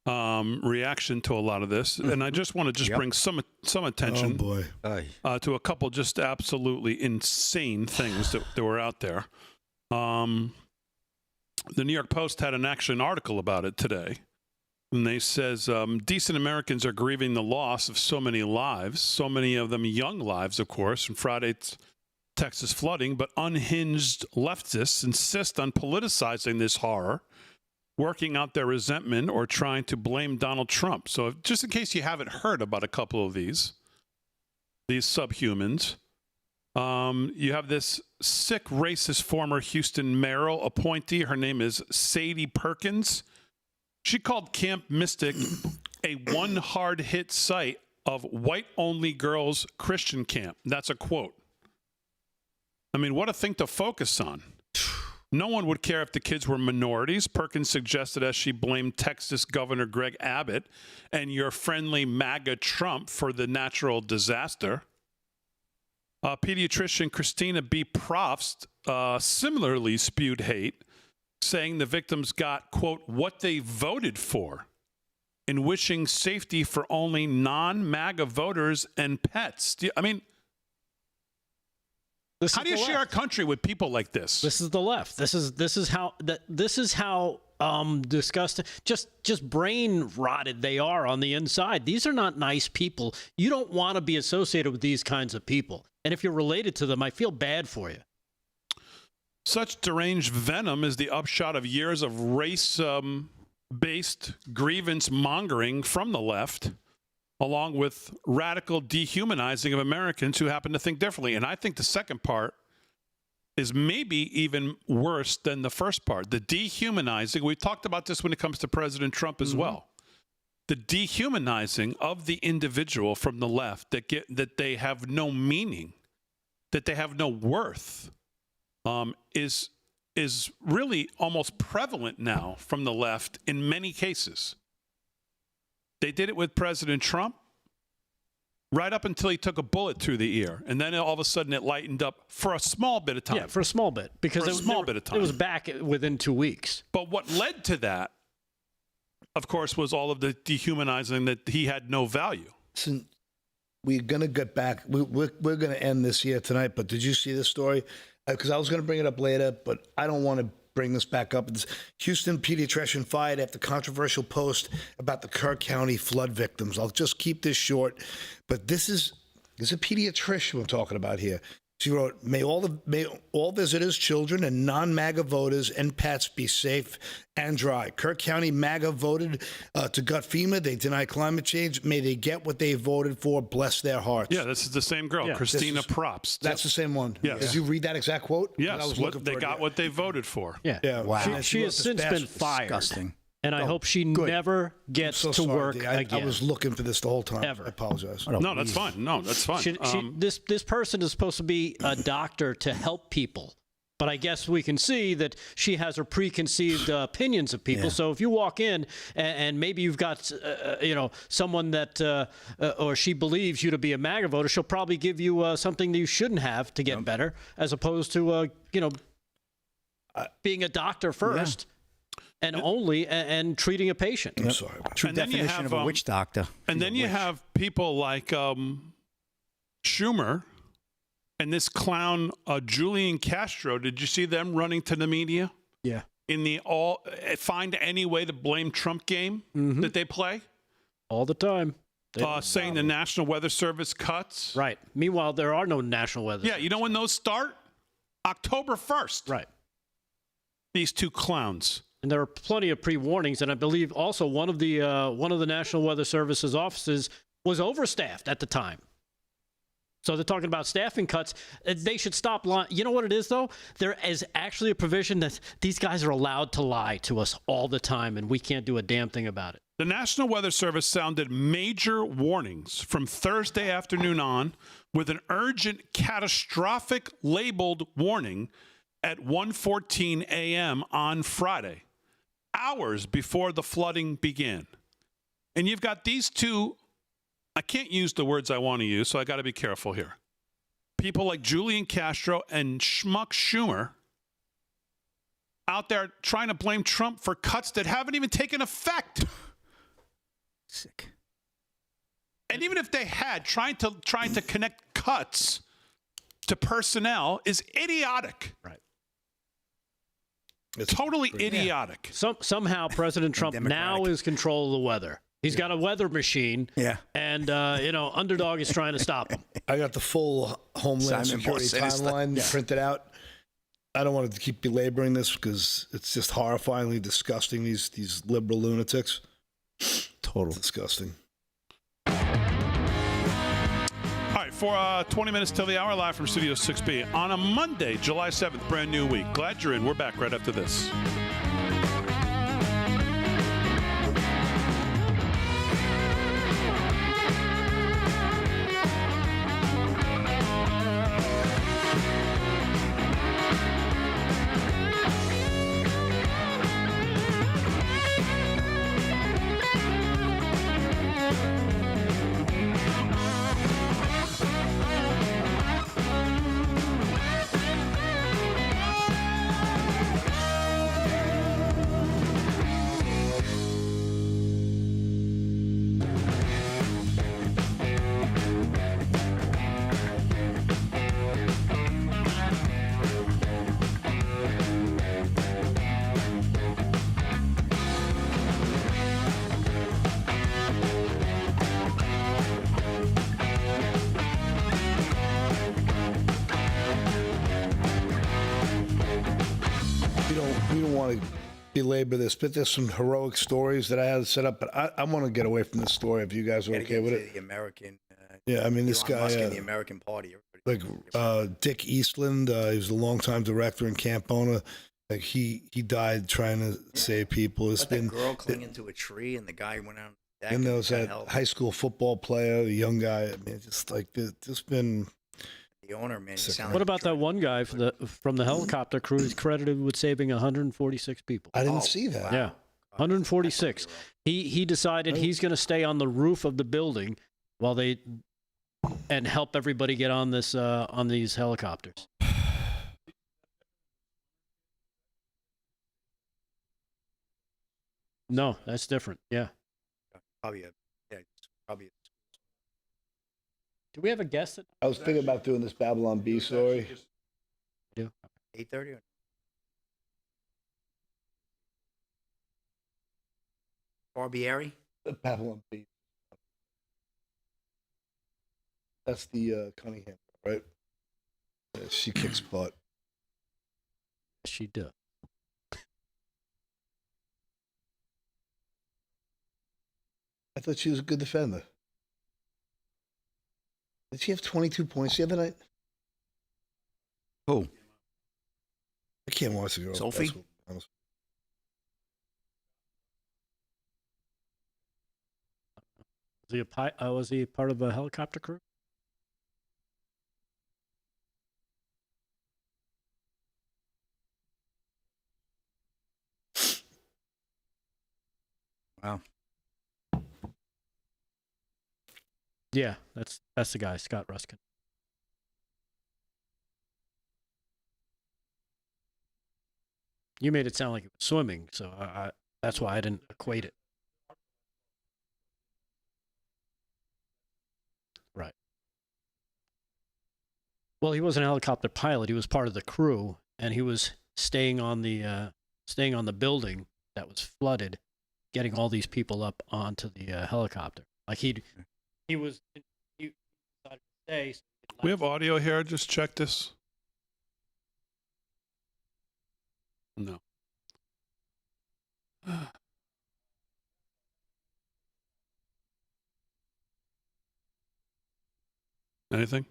reaction to a lot of this. And I just want to bring some attention to a couple just absolutely insane things that were out there. The New York Post had an article about it today. And they says, decent Americans are grieving the loss of so many lives, so many of them young lives, of course, from Friday's Texas flooding, but unhinged leftists insist on politicizing this horror, working out their resentment, or trying to blame Donald Trump. So just in case you haven't heard about a couple of these subhumans, you have this sick, racist former Houston mayoral appointee. Her name is Sadie Perkins. She called Camp Mystic a one hard-hit site of white-only girls Christian camp. That's a quote. I mean, what a thing to focus on. No one would care if the kids were minorities, Perkins suggested as she blamed Texas Governor Greg Abbott and your friendly MAGA Trump for the natural disaster. Pediatrician Christina B. Probst similarly spewed hate, saying the victims got, quote, what they voted for, in wishing safety for only non-MAGA voters and pets. I mean, how do you share a country with people like this? This is the left. This is how disgusting, just brain rotted they are on the inside. These are not nice people. You don't want to be associated with these kinds of people. And if you're related to them, I feel bad for you. Such deranged venom is the upshot of years of race-based grievance mongering from the left, along with radical dehumanizing of Americans who happen to think differently. And I think the second part is maybe even worse than the first part. The dehumanizing, we talked about this when it comes to President Trump as well. The dehumanizing of the individual from the left, that they have no meaning, that they have no worth, is really almost prevalent now from the left in many cases. They did it with President Trump right up until he took a bullet through the ear. And then all of a sudden it lightened up for a small bit of time. Yeah, for a small bit. Because it was back within 2 weeks. But what led to that, of course, was all of the dehumanizing that he had no value. Listen, we're going to get back. We're going to end this here tonight. But did you see this story? Because I was going to bring it up later, but I don't want to bring this back up. It's Houston pediatrician fired after controversial post about the Kerr County flood victims. I'll just keep this short, but this is a pediatrician we're talking about here. She wrote, may all visitors, children, and non-MAGA voters and pets be safe and dry. Kerr County MAGA voted to gut FEMA. They deny climate change. May they get what they voted for. Bless their hearts. Yeah, this is the same girl, Christina Probst. That's the same one. Yes. Did you read that exact quote? Yes, they got what they voted for. Yeah. Wow. She has since been fired. Disgusting. And I hope she never gets to work again. I was looking for this the whole time. Ever. I apologize. No, that's fine. No, that's fine. This person is supposed to be a doctor to help people. But I guess we can see that she has her preconceived opinions of people. Yeah. So if you walk in and maybe you've got, someone that, or she believes you to be a MAGA voter, she'll probably give you something that you shouldn't have to get better, as opposed to, being a doctor first. Yeah. And only and treating a patient. I'm sorry. True definition of a witch doctor. And then you have people like Schumer and this clown Julian Castro. Did you see them running to the media? Yeah. In the find any way to blame Trump game that they play? All the time. Saying the National Weather Service cuts. Right. Meanwhile, there are no National Weather Service. You know when those start? October 1st. Right. These two clowns. And there are plenty of pre-warnings, and I believe also one of the National Weather Service's offices was overstaffed at the time. So they're talking about staffing cuts. They should stop lying. You know what it is, though? There is actually a provision that these guys are allowed to lie to us all the time, and we can't do a damn thing about it. The National Weather Service sounded major warnings from Thursday afternoon on with an urgent catastrophic labeled warning at 1:14 a.m. on Friday, hours before the flooding began. And you've got these two, I can't use the words I want to use, so I got to be careful here. People like Julian Castro and Schmuck Schumer out there trying to blame Trump for cuts that haven't even taken effect. Sick. And even if they had, trying to connect cuts to personnel is idiotic. Right. It's Totally idiotic. Somehow President Trump now is control of the weather. He's got a weather machine. Yeah. And, underdog is trying to stop him. I got the full Homeland Simon Security Boss sinister. timeline printed out. I don't want to keep belaboring this because it's just horrifyingly disgusting, these liberal lunatics. Total. It's disgusting. All right, for 20 minutes till the hour, live from Studio 6B on a Monday, July 7th, brand new week. Glad you're in. We're back right after this. We don't want to belabor this, but there's some heroic stories that I had set up. But I want to get away from this story if you guys are okay with it. The American. Yeah, I mean, this Elon guy, Musk and the American Party. like Dick Eastland, he was a longtime director in Camp Bona. Like he died trying to save people. It's Let that been girl cling into a tree, and the guy went out. and there was that high school football player, the young guy. I mean, just like this been. The owner, man. What about that one guy from the helicopter crew who's credited with saving 146 people? I didn't see that. Yeah, 146. He decided he's going to stay on the roof of the building while and help everybody get on these helicopters. No, that's different. Yeah. Probably Do we have a guest? I was thinking about doing this Babylon Bee story. 8:30. Barbieri. Babylon Bee. That's the Cunningham, right? She kicks butt. She does. I thought she was a good defender. Did she have 22 points the other night? Who? I can't watch the girl. Sophie? Was he part of a helicopter crew? Wow. Yeah, that's the guy, Scott Ruskin. You made it sound like he was swimming, so that's why I didn't equate it. Right. Well, he wasn't a helicopter pilot. He was part of the crew, and he was staying on the building that was flooded, getting all these people up onto the helicopter. Like he decided to stay. So We have audio here. Just check this. No. Anything?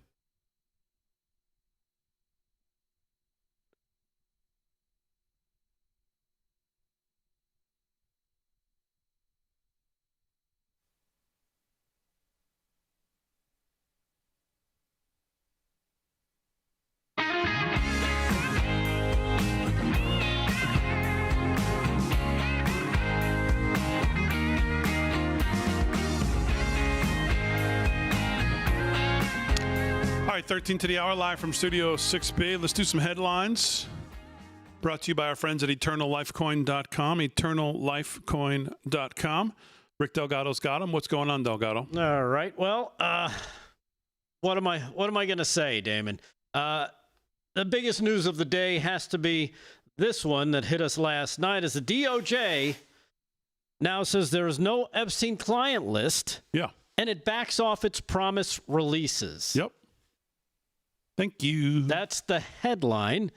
13 to the hour, live from Studio 6B. Let's do some headlines. Brought to you by our friends at EternalLifeCoin.com. EternalLifeCoin.com. Rick Delgado's got him. What's going on, Delgado? All right. Well, what am I going to say, Damon? The biggest news of the day has to be this one that hit us last night, is the DOJ now says there is no Epstein client list. Yeah. And it backs off its promised releases. Yep. Thank you. That's the headline.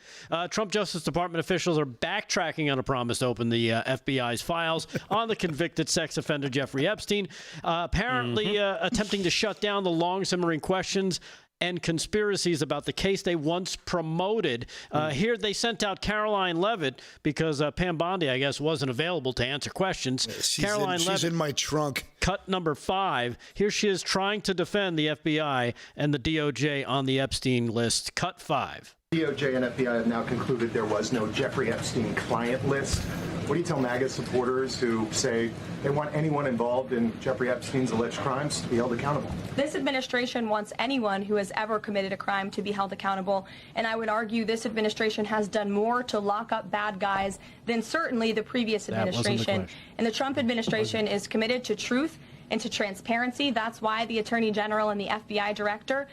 Trump Justice Department officials are backtracking on a promise to open the FBI's files on the convicted sex offender Jeffrey Epstein, apparently attempting to shut down the long-simmering questions and conspiracies about the case they once promoted. Here they sent out Caroline Levitt because Pam Bondi, I guess, wasn't available to answer questions. She's in my trunk. Cut number 5. Here she is trying to defend the FBI and the DOJ on the Epstein list. Cut 5. DOJ and FBI have now concluded there was no Jeffrey Epstein client list. What do you tell MAGA supporters who say they want anyone involved in Jeffrey Epstein's alleged crimes to be held accountable? This administration wants anyone who has ever committed a crime to be held accountable, and I would argue this administration has done more to lock up bad guys than certainly the previous administration. And the Trump administration is committed to truth and to transparency. That's why the Attorney General and the FBI Director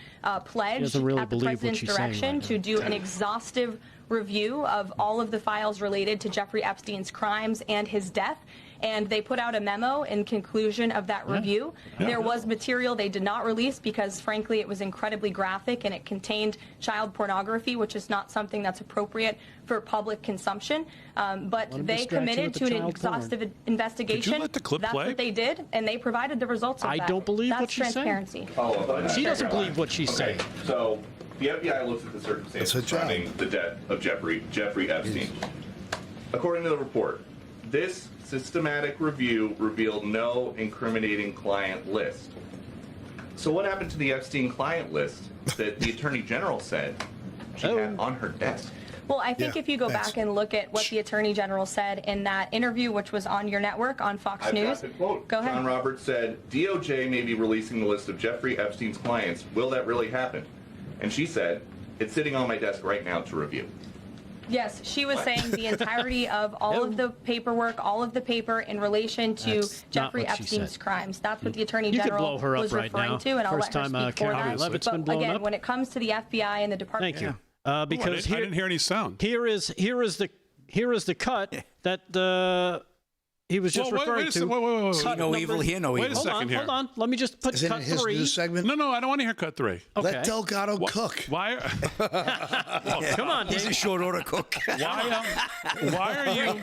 pledged at the President's direction to do an exhaustive review of all of the files related to Jeffrey Epstein's crimes and his death. And they put out a memo in conclusion of that review. There was material they did not release because, frankly, it was incredibly graphic and it contained child pornography, which is not something that's appropriate for public consumption. But they committed to an exhaustive investigation. Did you let the clip That's play? what they did, and they provided the results of that. I don't believe what she's saying. That's transparency. She doesn't believe what she's saying. So the FBI looks at the circumstances surrounding the death of Jeffrey Epstein. According to the report, this systematic review revealed no incriminating client list. So what happened to the Epstein client list that the Attorney General said she had on her desk? Well, I think if you go back and look at what the Attorney General said in that interview, which was on your network on Fox News. Got the quote. Go ahead. John Roberts said, DOJ may be releasing the list of Jeffrey Epstein's clients. Will that really happen? And she said, it's sitting on my desk right now to review. Yes, she was saying the entirety of all of the paperwork, all of the paper in relation to Jeffrey Epstein's crimes. That's what the Attorney General was referring to, and I'll let her speak for that. But again, when it comes to the FBI and the Department, Thank you. Because I didn't hear any sound. Here is the cut that he was just referring to. Wait. No evil here, no evil. Wait a second here. Hold on. Let me just put Is it cut in his 3. news segment? No, I don't want to hear cut 3. Okay. Let Delgado cook. Why? Come on, He's Dave. a short order cook. Why are you?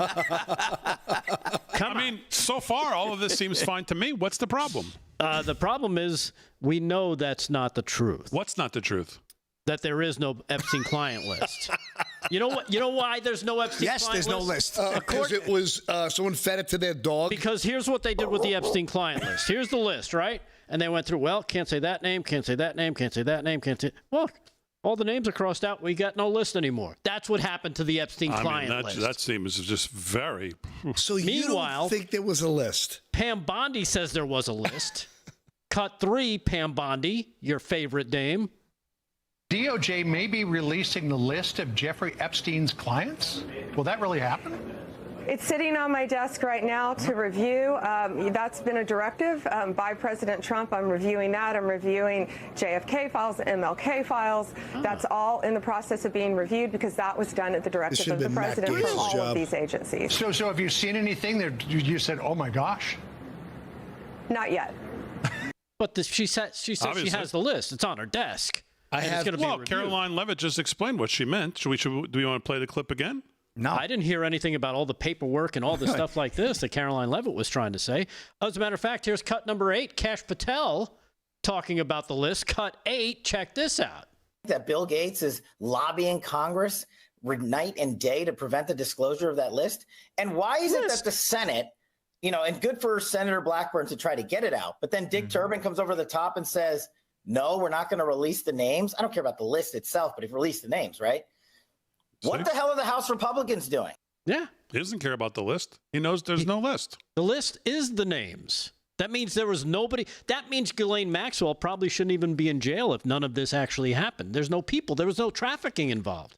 I mean, so far all of this seems fine to me. What's the problem? The problem is we know that's not the truth. What's not the truth? That there is no Epstein client list. You know what? You know why there's no Epstein Yes, client there's list? no list. Because it was someone fed it to their dog. Because here's what they did with the Epstein client list. Here's the list, right? And they went through, well, can't say that name, can't say that name, can't say that name, can't say... Well, all the names are crossed out. We got no list anymore. That's what happened to the Epstein client list. That seems just very... So you don't think there was a list? Pam Bondi says there was a list. Cut 3, Pam Bondi, your favorite dame. DOJ may be releasing the list of Jeffrey Epstein's clients? Will that really happen? It's sitting on my desk right now to review. That's been a directive by President Trump. I'm reviewing that. I'm reviewing JFK files, MLK files. That's all in the process of being reviewed because that was done at the directive of the president for all of these agencies. So have you seen anything that you said, oh my gosh? Not yet. But she said she has the list. It's on her desk. Caroline Levitt just explained what she meant. Do we want to play the clip again? No. I didn't hear anything about all the paperwork and all the stuff like this that Caroline Levitt was trying to say. As a matter of fact, here's cut number 8, Kash Patel talking about the list. Cut 8, check this out. That Bill Gates is lobbying Congress night and day to prevent the disclosure of that list. And why is it that the Senate, and good for Senator Blackburn to try to get it out, but then Dick Durbin comes over the top and says, no, we're not going to release the names. I don't care about the list itself, but if release the names, right? What the hell are the House Republicans doing? Yeah. He doesn't care about the list. He knows there's no list. The list is the names. That means there was nobody. That means Ghislaine Maxwell probably shouldn't even be in jail if none of this actually happened. There's no people. There was no trafficking involved.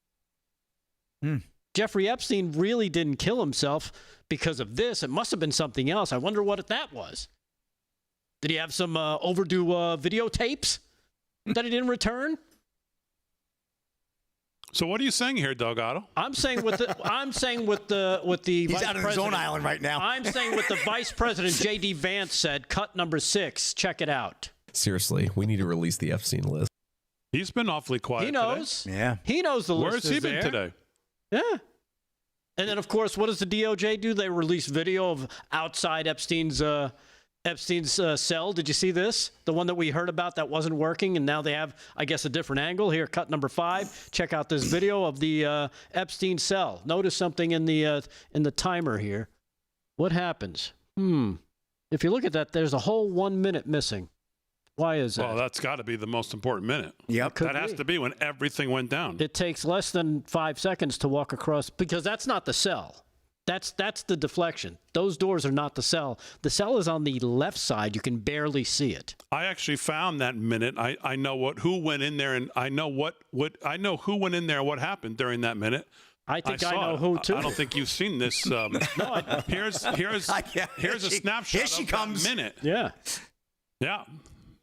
Jeffrey Epstein really didn't kill himself because of this. It must have been something else. I wonder what that was. Did he have some overdue videotapes that he didn't return? So what are you saying here, Delgado? I'm saying with the He's vice out on his own island right now. I'm saying what the Vice President J.D. Vance said. Cut number 6. Check it out. Seriously, we need to release the Epstein list. He's been awfully quiet. He knows. Today. Yeah. He knows the list. Where's he been there. today? Yeah. And then, of course, what does the DOJ do? They release video of outside Epstein's cell. Did you see this? The one that we heard about that wasn't working, and now they have, I guess, a different angle. Here, cut number 5. Check out this video of the Epstein cell. Notice something in the timer here. What happens? If you look at that, there's a whole 1 minute missing. Why is that? Well, that's got to be the most important minute. Yep. That has to be when everything went down. It takes less than 5 seconds to walk across, because that's not the cell. That's the deflection. Those doors are not the cell. The cell is on the left side. You can barely see it. I actually found that minute. I know who went in there, and I know who went in there. What happened during that minute? I think I know it. who too. I don't think you've seen this. No, here's a snapshot here she of comes. that minute. Yeah. Yeah.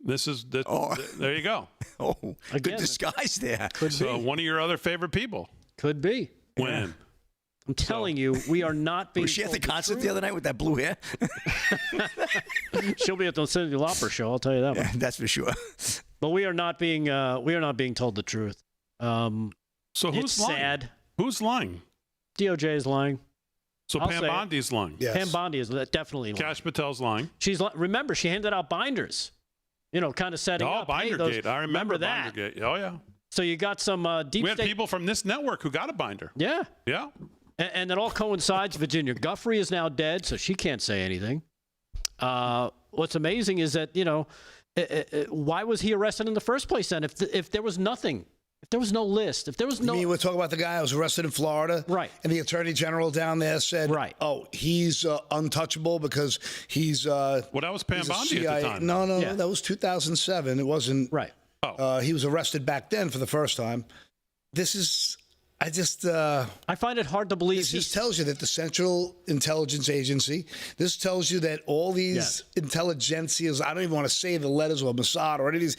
This is there you go. Oh, Again, good disguise there. Could So be. one of your other favorite people. Could be. When? I'm telling you, we are not being. Was she at the told concert truth. the other night with that blue hair? She'll be at the Cyndi Lauper show. I'll tell you that one. Yeah, that's for sure. But we are not being told the truth. So who's it's lying? sad. Who's lying? DOJ is lying. So I'll Pam say it. Bondi's lying. Yes. Pam Bondi is definitely lying. Kash Patel's lying. Remember, she handed out binders. Kind of setting up. Bindergate. I remember that. Bindergate. Oh, yeah. So you got some deep We had state people from this network who got a binder. Yeah. Yeah. And it all coincides. Virginia Guffrey is now dead, so she can't say anything. What's amazing is that, why was he arrested in the first place then? If there was nothing, if there was no list, if there was no. You mean we're talking about the guy who was arrested in Florida? Right. And the attorney general down there said, right. Oh, he's untouchable because he's. Well, that was Pam Bondi at the time. No, that was 2007. It wasn't. Right. He was arrested back then for the first time. This is. I find it hard to believe. This just tells you that the Central Intelligence Agency, this tells you that all these intelligentsias, I don't even want to say the letters or Mossad or any of these,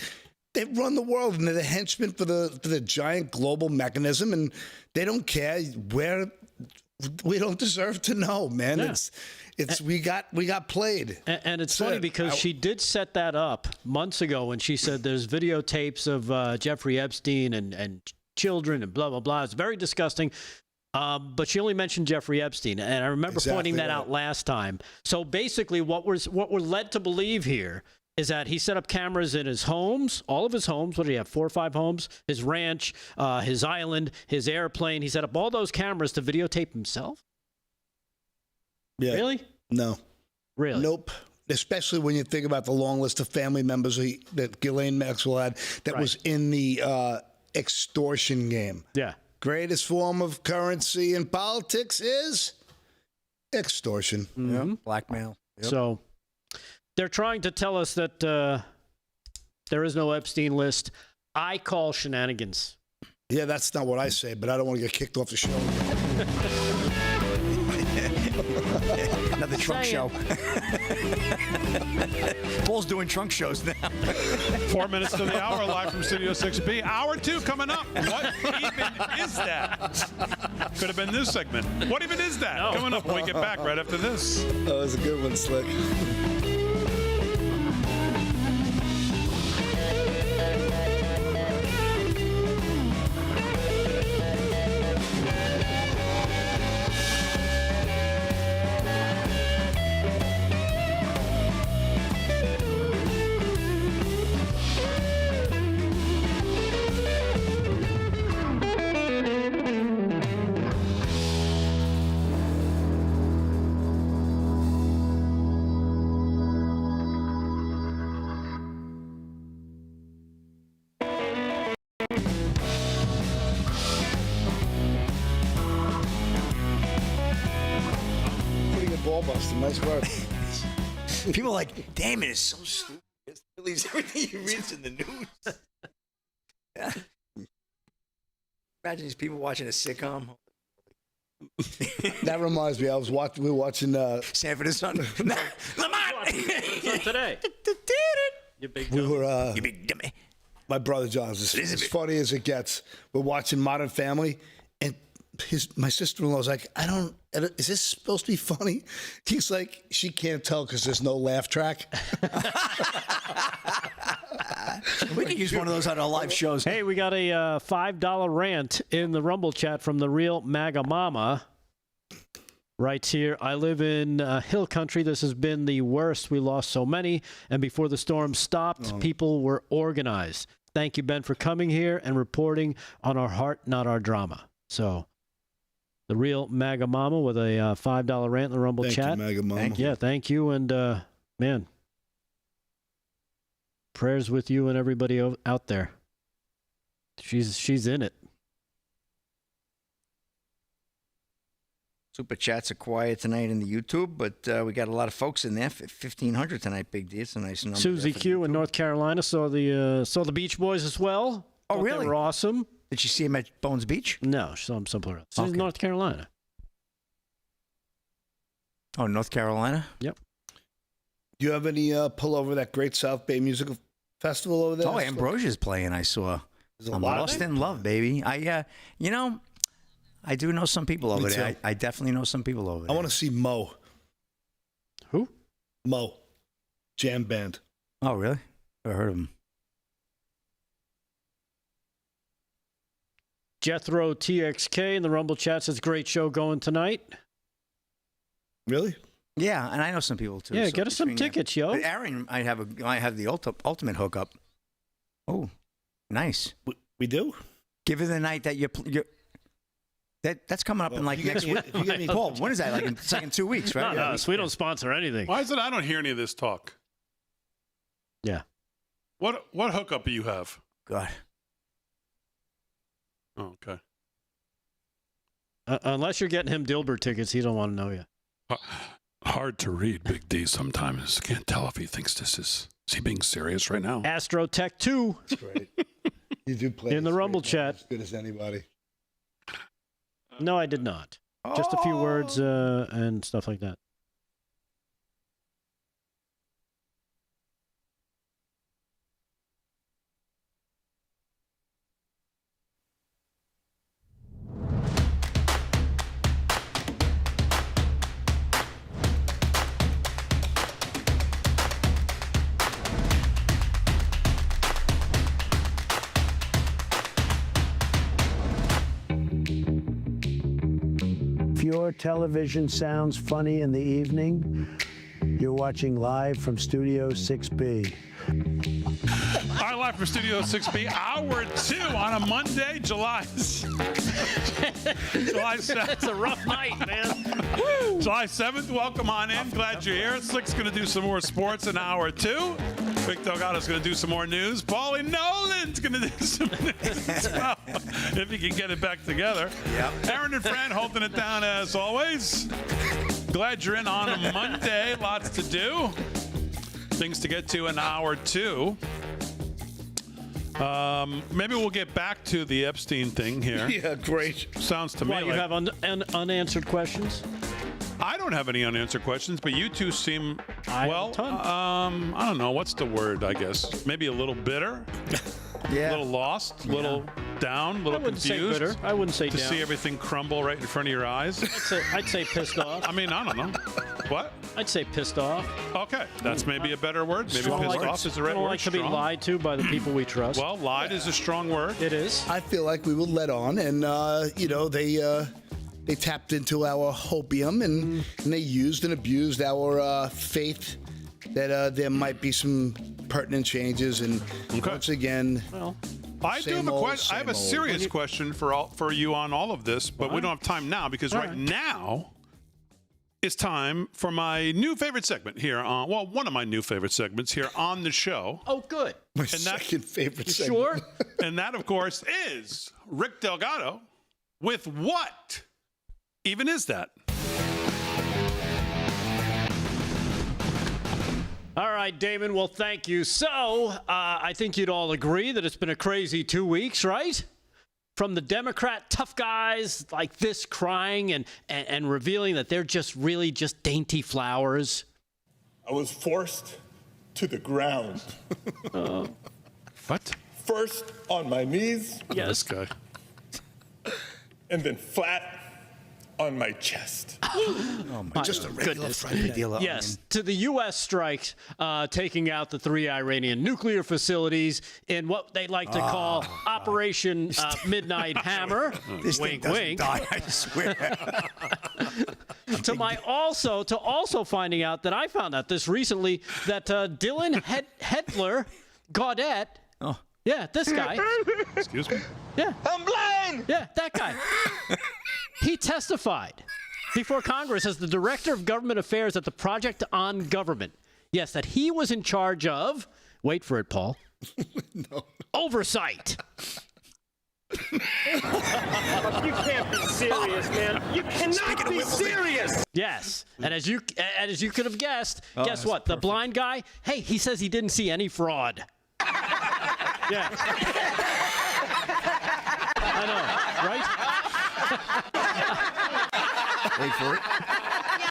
they run the world and they're the henchmen for the giant global mechanism, and they don't care where we don't deserve to know, man. Yeah. We got played. And it's funny because she did set that up months ago when she said there's videotapes of Jeffrey Epstein and children and blah, blah, blah. It's very disgusting. But she only mentioned Jeffrey Epstein. And I remember pointing that out last time. So basically what we're led to believe here is that he set up cameras in his homes, all of his homes. What do you have, 4 or 5 homes? His ranch, his island, his airplane. He set up all those cameras to videotape himself? Yeah. Really? No. Really? Nope. Especially when you think about the long list of family members that Ghislaine Maxwell had that was in the extortion game. Yeah. Greatest form of currency in politics is extortion. Mm-hmm. Yep. Blackmail. Yep. So they're trying to tell us that there is no Epstein list. I call shenanigans. Yeah, that's not what I say, but I don't want to get kicked off the show. Another trunk show. Paul's doing trunk shows now. 4 minutes to the hour, live from Studio 6B. Hour 2 coming up. What even is that? Could have been this segment. What even is that? No. Coming up when we get back right after this. That was a good one, Slick. Ball buster, nice work. People are like, damn, it is so stupid. It believes everything he reads in the news. Yeah. Imagine these people watching a sitcom. That reminds me, we were watching Sanford and Son. Lamont! Today. You big dummy. We were, You big dummy. my brother John's, as funny as it gets. We're watching Modern Family, and my sister-in-law's like, is this supposed to be funny? He's like, she can't tell because there's no laugh track. We can use one of those on our live shows. Hey, we got a $5 rant in the Rumble chat from the real MAGA Mama. Writes here, I live in hill country. This has been the worst. We lost so many. And before the storm stopped, people were organized. Thank you, Ben, for coming here and reporting on our heart, not our drama. So, the real MAGA Mama with a $5 rant in the Rumble chat. Thank you, MAGA Mama. Yeah, thank you. And, man, prayers with you and everybody out there. She's in it. Super chats are quiet tonight in the YouTube, but we got a lot of folks in there. 1,500 tonight, Big D. It's a nice number. Susie Q in North Carolina saw the Beach Boys as well. Oh, Thought really? They were awesome. Did she see him at Bones Beach? No, she saw him somewhere else. She's in Okay. North Carolina. Oh, North Carolina? Yep. Do you have any pull over that Great South Bay Musical Festival over there? Oh, Ambrosia's playing, I saw. There's a I'm lot of lost it? in love, baby. I do know some people over Me there. too. I definitely know some people over there. I want to see Mo. Who? Mo. Jam band. Oh, really? Never heard of him. Jethro TXK in the Rumble chat says, great show going tonight. Really? Yeah, and I know some people too. Yeah, so get us some between that- tickets, yo. But Aaron, I have the ultimate hookup. Oh, nice. We do? Give her the night that you're that's coming up in like next week. Paul, when is that? It's like in 2 weeks, right? Not us. We don't sponsor anything. Why is it I don't hear any of this talk? Yeah. What hookup do you have? God. Oh, okay. Unless you're getting him Dilbert tickets, he don't want to know you. Hard to read, Big D, sometimes. Can't tell if he thinks is he being serious right now? Astro Tech 2. That's great. You do play In the this Rumble great, chat. as good as anybody. No, I did not. Just a few words and stuff like that. If your television sounds funny in the evening, you're watching live from Studio 6B. All right, live from Studio 6B, hour 2 on a Monday, July 7th. It's a rough night, man. July 7th, welcome on in. Glad you're here. Slick's going to do some more sports in hour 2. Vic Delgado's going to do some more news. Paulie Nolan's going to do some news as well, if he can get it back together. Yep. Aaron and Fran holding it down as always. Glad you're in on a Monday. Lots to do. Things to get to in hour 2. Maybe we'll get back to the Epstein thing here. Yeah, great. Sounds to me Why, you like have unanswered questions? I don't have any unanswered questions, but you two seem I don't know, what's the word, I guess? Maybe a little bitter, Yeah. a little lost, a little down, a little I wouldn't confused. say bitter. I wouldn't say to down. see everything crumble right in front of your eyes. I'd say pissed off. I mean, I don't know. What? I'd say pissed off. Okay, that's maybe a better word. Maybe Strong pissed words. off is the I right don't word. like to be Strong. lied to by the people we trust. Well, lied is a strong word. It is. I feel like we were led on, and they tapped into our hopium, and they used and abused our faith that there might be some pertinent changes. And once again, well, I do have a question. I have a same old. serious question for you on all of this, but we don't have time now because right now it's time for my new favorite segment here on, well, one of my new favorite segments here on the show. Oh, good. My second favorite You segment. sure? And that, of course, is Rick Delgado with What Even Is That? All right, Damon. Well, thank you. So I think you'd all agree that it's been a crazy 2 weeks, right? From the Democrat tough guys like this crying and revealing that they're just really just dainty flowers. I was forced to the ground. What? First on my knees. Yes. This guy. And then flat on my chest. Oh my Just a regular goodness. Friday. Deal up, Yes, man. to the U.S. strikes, taking out the 3 Iranian nuclear facilities in what they like to call Operation Midnight Hammer. This thing Wink, doesn't wink. die, I swear. To also finding out that I found out this recently that Dylan Hedler Gaudet. Oh. Yeah, this guy. Excuse me? Yeah. I'm blind! Yeah, that guy. He testified before Congress as the Director of Government Affairs at the Project on Government. Yes, that he was in charge of, wait for it, Paul, oversight. You can't be serious, man. You cannot be serious! Yes, and as you could have guessed, guess that's what? The blind guy, hey, he says he didn't see any fraud. Yeah. I know, right? Wait for it.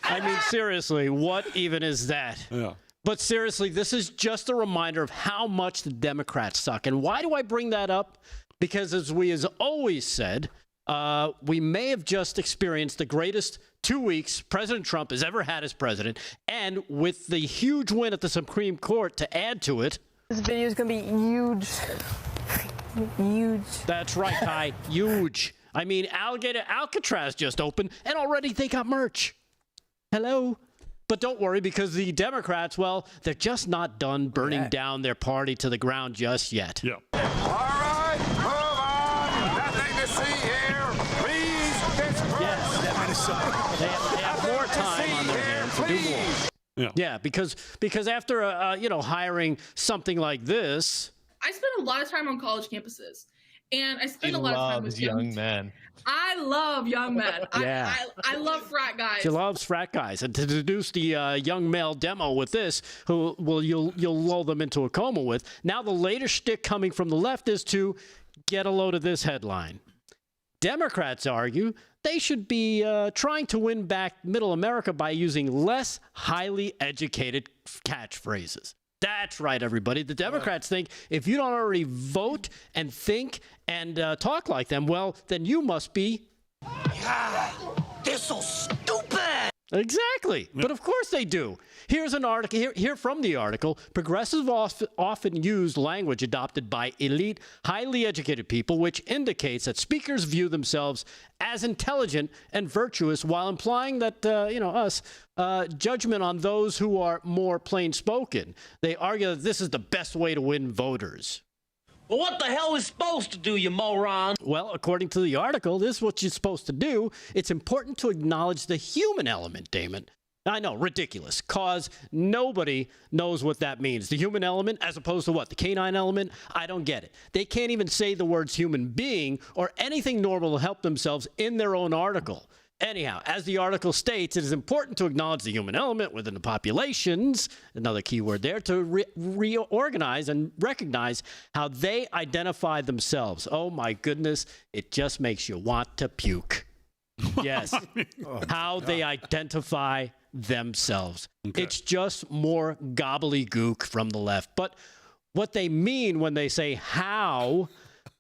I mean, seriously, what even is that? Yeah. But seriously, this is just a reminder of how much the Democrats suck. And why do I bring that up? Because as we has always said, we may have just experienced the greatest 2 weeks President Trump has ever had as president. And with the huge win at the Supreme Court to add to it. This video is going to be huge. Huge. That's right, Kai. Huge. I mean, Alcatraz just opened, and already they got merch. Hello? But don't worry, because the Democrats, well, they're just not done burning down their party to the ground just yet. Yeah. All right, move on. Nothing to see here. Please, Yes. They have more time on their hands to do more. Yeah, because after hiring something like this, I spend a lot of time on college campuses, and I spend a lot of time with young men. I love young men. Yeah. I love frat guys. she loves frat guys, and to deduce the young male demo with this, you'll lull them into a coma with. Now the latest shtick coming from the left is to get a load of this headline. Democrats argue they should be trying to win back middle America by using less highly educated catchphrases. That's right, everybody. The Democrats think if you don't already vote and think and talk like them, well, then you must be... they're so stupid! Exactly. But of course they do. Here's an article. Here from the article. Progressives often use language adopted by elite, highly educated people, which indicates that speakers view themselves as intelligent and virtuous, while implying that, judgment on those who are more plain-spoken. They argue that this is the best way to win voters. Well, what the hell is supposed to do, you moron? Well, according to the article, this is what you're supposed to do. It's important to acknowledge the human element, Damon. I know, ridiculous, cause nobody knows what that means. The human element as opposed to what? The canine element? I don't get it. They can't even say the words human being or anything normal to help themselves in their own article. Anyhow, as the article states, it is important to acknowledge the human element within the populations, another key word there, to reorganize and recognize how they identify themselves. Oh, my goodness, it just makes you want to puke. Yes, how they identify themselves. Okay. It's just more gobbledygook from the left. But what they mean when they say how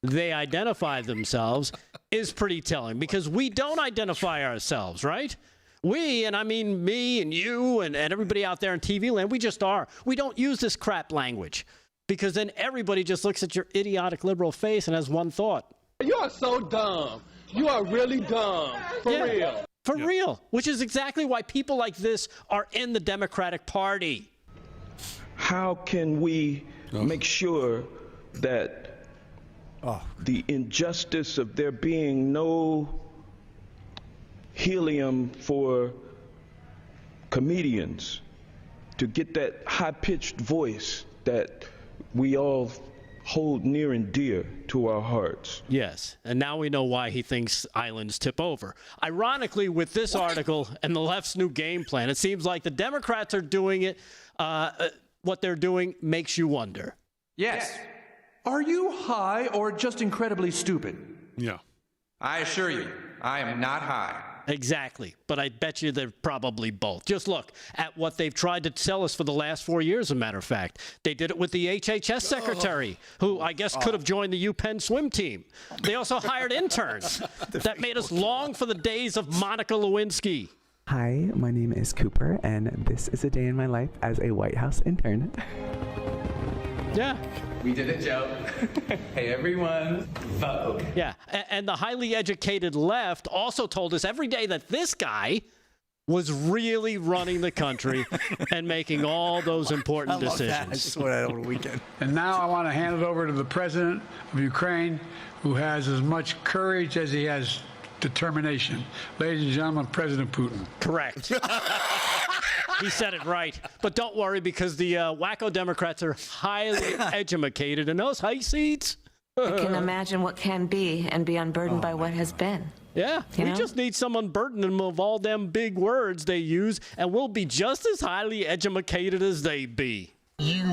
they identify themselves is pretty telling, because we don't identify ourselves, right? We, and I mean me and you and everybody out there in TV land, we just are. We don't use this crap language, because then everybody just looks at your idiotic liberal face and has one thought. You are so dumb. You are really dumb. For real. For real. Which is exactly why people like this are in the Democratic Party. How can we make sure that the injustice of there being no helium for comedians to get that high-pitched voice that we all hold near and dear to our hearts? Yes, and now we know why he thinks islands tip over. Ironically, with this article and the left's new game plan, it seems like the Democrats are doing it what they're doing makes you wonder. Yes. Are you high or just incredibly stupid? Yeah. I assure you, I am not high. Exactly. But I bet you they're probably both. Just look at what they've tried to sell us for the last 4 years, as a matter of fact. They did it with the HHS secretary, who I guess could have joined the UPenn swim team. They also hired interns. That made us long for the days of Monica Lewinsky. Hi, my name is Cooper, and this is a day in my life as a White House intern. Yeah. We did a joke. Hey, everyone, vote. Yeah, and the highly educated left also told us every day that this guy was really running the country and making all those important decisions. That. I saw that over the weekend. And now I want to hand it over to the president of Ukraine, who has as much courage as he has determination. Ladies and gentlemen, President Putin. Correct. He said it right. But don't worry, because the wacko Democrats are highly educated in those high seats. I can imagine what can be and be unburdened by what has been. Yeah, You we know? just need some unburdening of all them big words they use, and we'll be just as highly educated as they be. You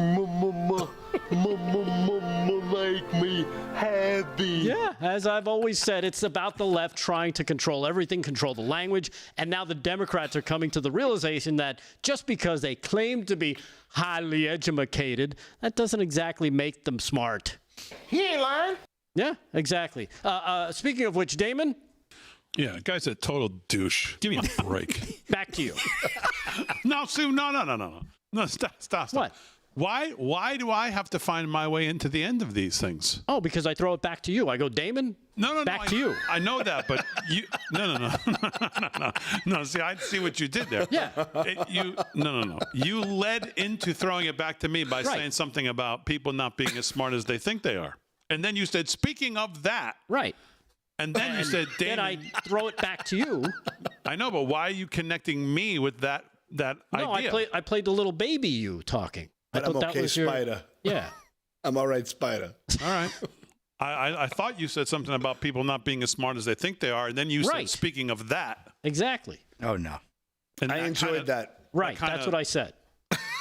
make me happy. Yeah, as I've always said, it's about the left trying to control everything, control the language, and now the Democrats are coming to the realization that just because they claim to be highly educated, that doesn't exactly make them smart. He ain't lying. Yeah, exactly. Speaking of which, Damon? Yeah, guy's a total douche. Give me a break. Back to you. No, Sue, no. No, stop. What? Why do I have to find my way into the end of these things? Oh, because I throw it back to you. I go, Damon? No. Back to you. I know that, but you. No. See, I see what you did there. Yeah. No. You led into throwing it back to me by Right. saying something about people not being as smart as they think they are, and then you said, "Speaking of that." Right. And then you said, Damon. Then I throw it back to you. I know, but why are you connecting me with that No, idea? I played the little baby you talking. But I thought I'm that okay, was your, Spider. Yeah. I'm all right, Spider. All right. I thought you said something about people not being as smart as they think they are, and then you Right. said, speaking of that. Exactly. Oh, no. And I enjoyed that. Right. That's what I said.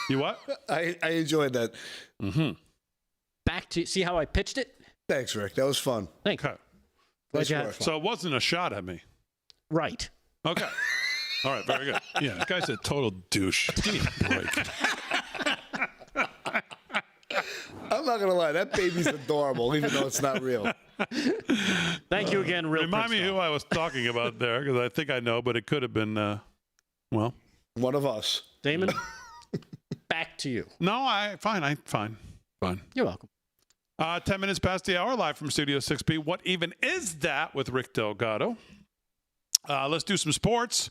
You what? I enjoyed that. Mm-hmm. Back to see how I pitched it? Thanks, Rick. That was fun. Thanks. Okay. Glad you had fun. So it wasn't a shot at me. Right. Okay. All right. Very good. Yeah, that guy's a total douche. Give me a break. I'm not going to lie. That baby's adorable, even though it's not real. Thank you again, real Remind me quick, who I was talking about there, because I think I know, but it could have been, well. One of us. Damon, back to you. No, fine. You're welcome. 10 minutes past the hour, live from Studio 6B. What even is that with Rick Delgado? Let's do some sports.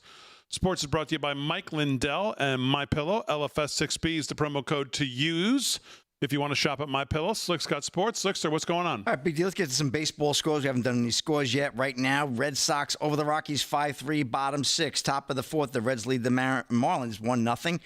Sports is brought to you by Mike Lindell and MyPillow. LFS6B is the promo code to use if you want to shop at MyPillow. Slick's got sports. Slickster, what's going on? All right, big deal. Let's get to some baseball scores. We haven't done any scores yet. Right now, Red Sox over the Rockies 5-3, bottom 6. Top of the 4th, the Reds lead the Marlins 1-0.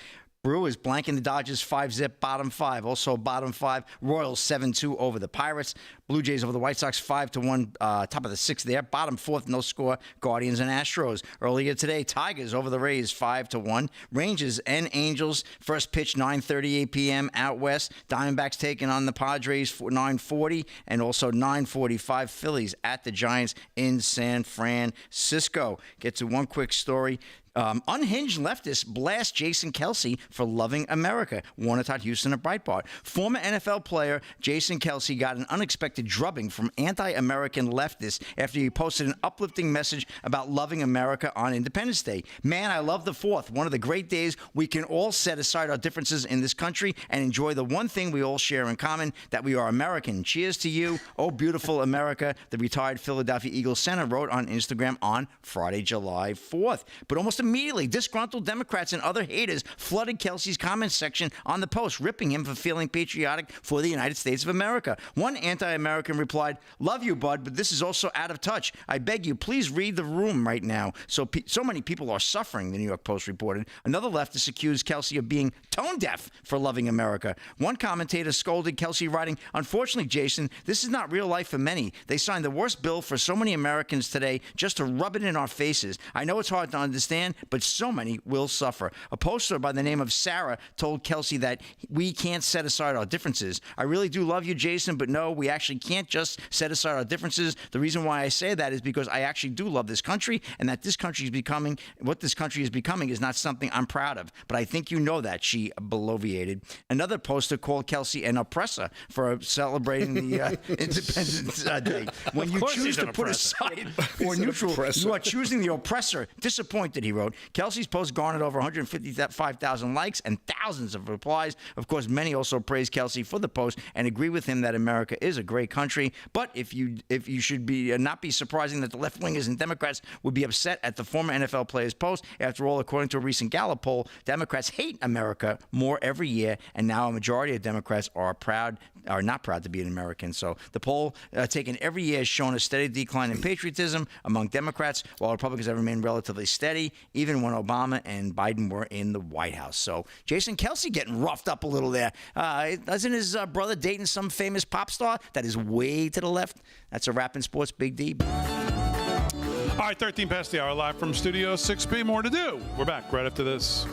Brewers blanking the Dodgers 5-zip, bottom 5. Also bottom 5, Royals 7-2 over the Pirates. Blue Jays over the White Sox 5-1, top of the 6th there. Bottom 4th, no score, Guardians and Astros. Earlier today, Tigers over the Rays 5-1. Rangers and Angels, first pitch 9:38 p.m. out west. Diamondbacks taking on the Padres 9:40, and also 9:45 Phillies at the Giants in San Francisco. Get to one quick story. Unhinged leftists blast Jason Kelce for loving America. Warner Todd Houston at Breitbart. Former NFL player Jason Kelce got an unexpected drubbing from anti-American leftists after he posted an uplifting message about loving America on Independence Day. Man, I love the 4th. One of the great days we can all set aside our differences in this country and enjoy the one thing we all share in common, that we are American. Cheers to you, oh beautiful America, the retired Philadelphia Eagles center wrote on Instagram on Friday, July 4th. But almost immediately, disgruntled Democrats and other haters flooded Kelce's comment section on the post, ripping him for feeling patriotic for the United States of America. One anti-American replied, "Love you, bud, but this is also out of touch. I beg you, please read the room right now. So many people are suffering," the New York Post reported. Another leftist accused Kelce of being tone deaf for loving America. One commentator scolded Kelce, writing, "Unfortunately, Jason, this is not real life for many. They signed the worst bill for so many Americans today just to rub it in our faces. I know it's hard to understand, can, but so many will suffer. A poster by the name of Sarah told Kelsey that we can't set aside our differences. I really do love you, Jason, but no, we actually can't just set aside our differences. The reason why I say that is because I actually do love this country, and that this country is becoming, what this country is becoming is not something I'm proud of. But I think you know that, she bloviated. Another poster called Kelsey an oppressor for celebrating the Independence Day. When you choose to put aside or neutral, you are choosing the oppressor. Disappointed, he wrote. Kelsey's post garnered over 155,000 likes and thousands of replies. Of course, many also praised Kelsey for the post and agree with him that America is a great country. But if you should be not be surprising that the left wingers and Democrats would be upset at the former NFL player's post. After all, according to a recent Gallup poll, Democrats hate America more every year, and now a majority of Democrats are not proud to be an American. So the poll taken every year has shown a steady decline in patriotism among Democrats, while Republicans have remained relatively steady, even when Obama and Biden were in the White House. So Jason Kelsey getting roughed up a little there. Doesn't his brother dating some famous pop star that is way to the left? That's a wrap in sports. Big D. All right, 13 past the hour, live from Studio 6B. More to do. We're back right after this.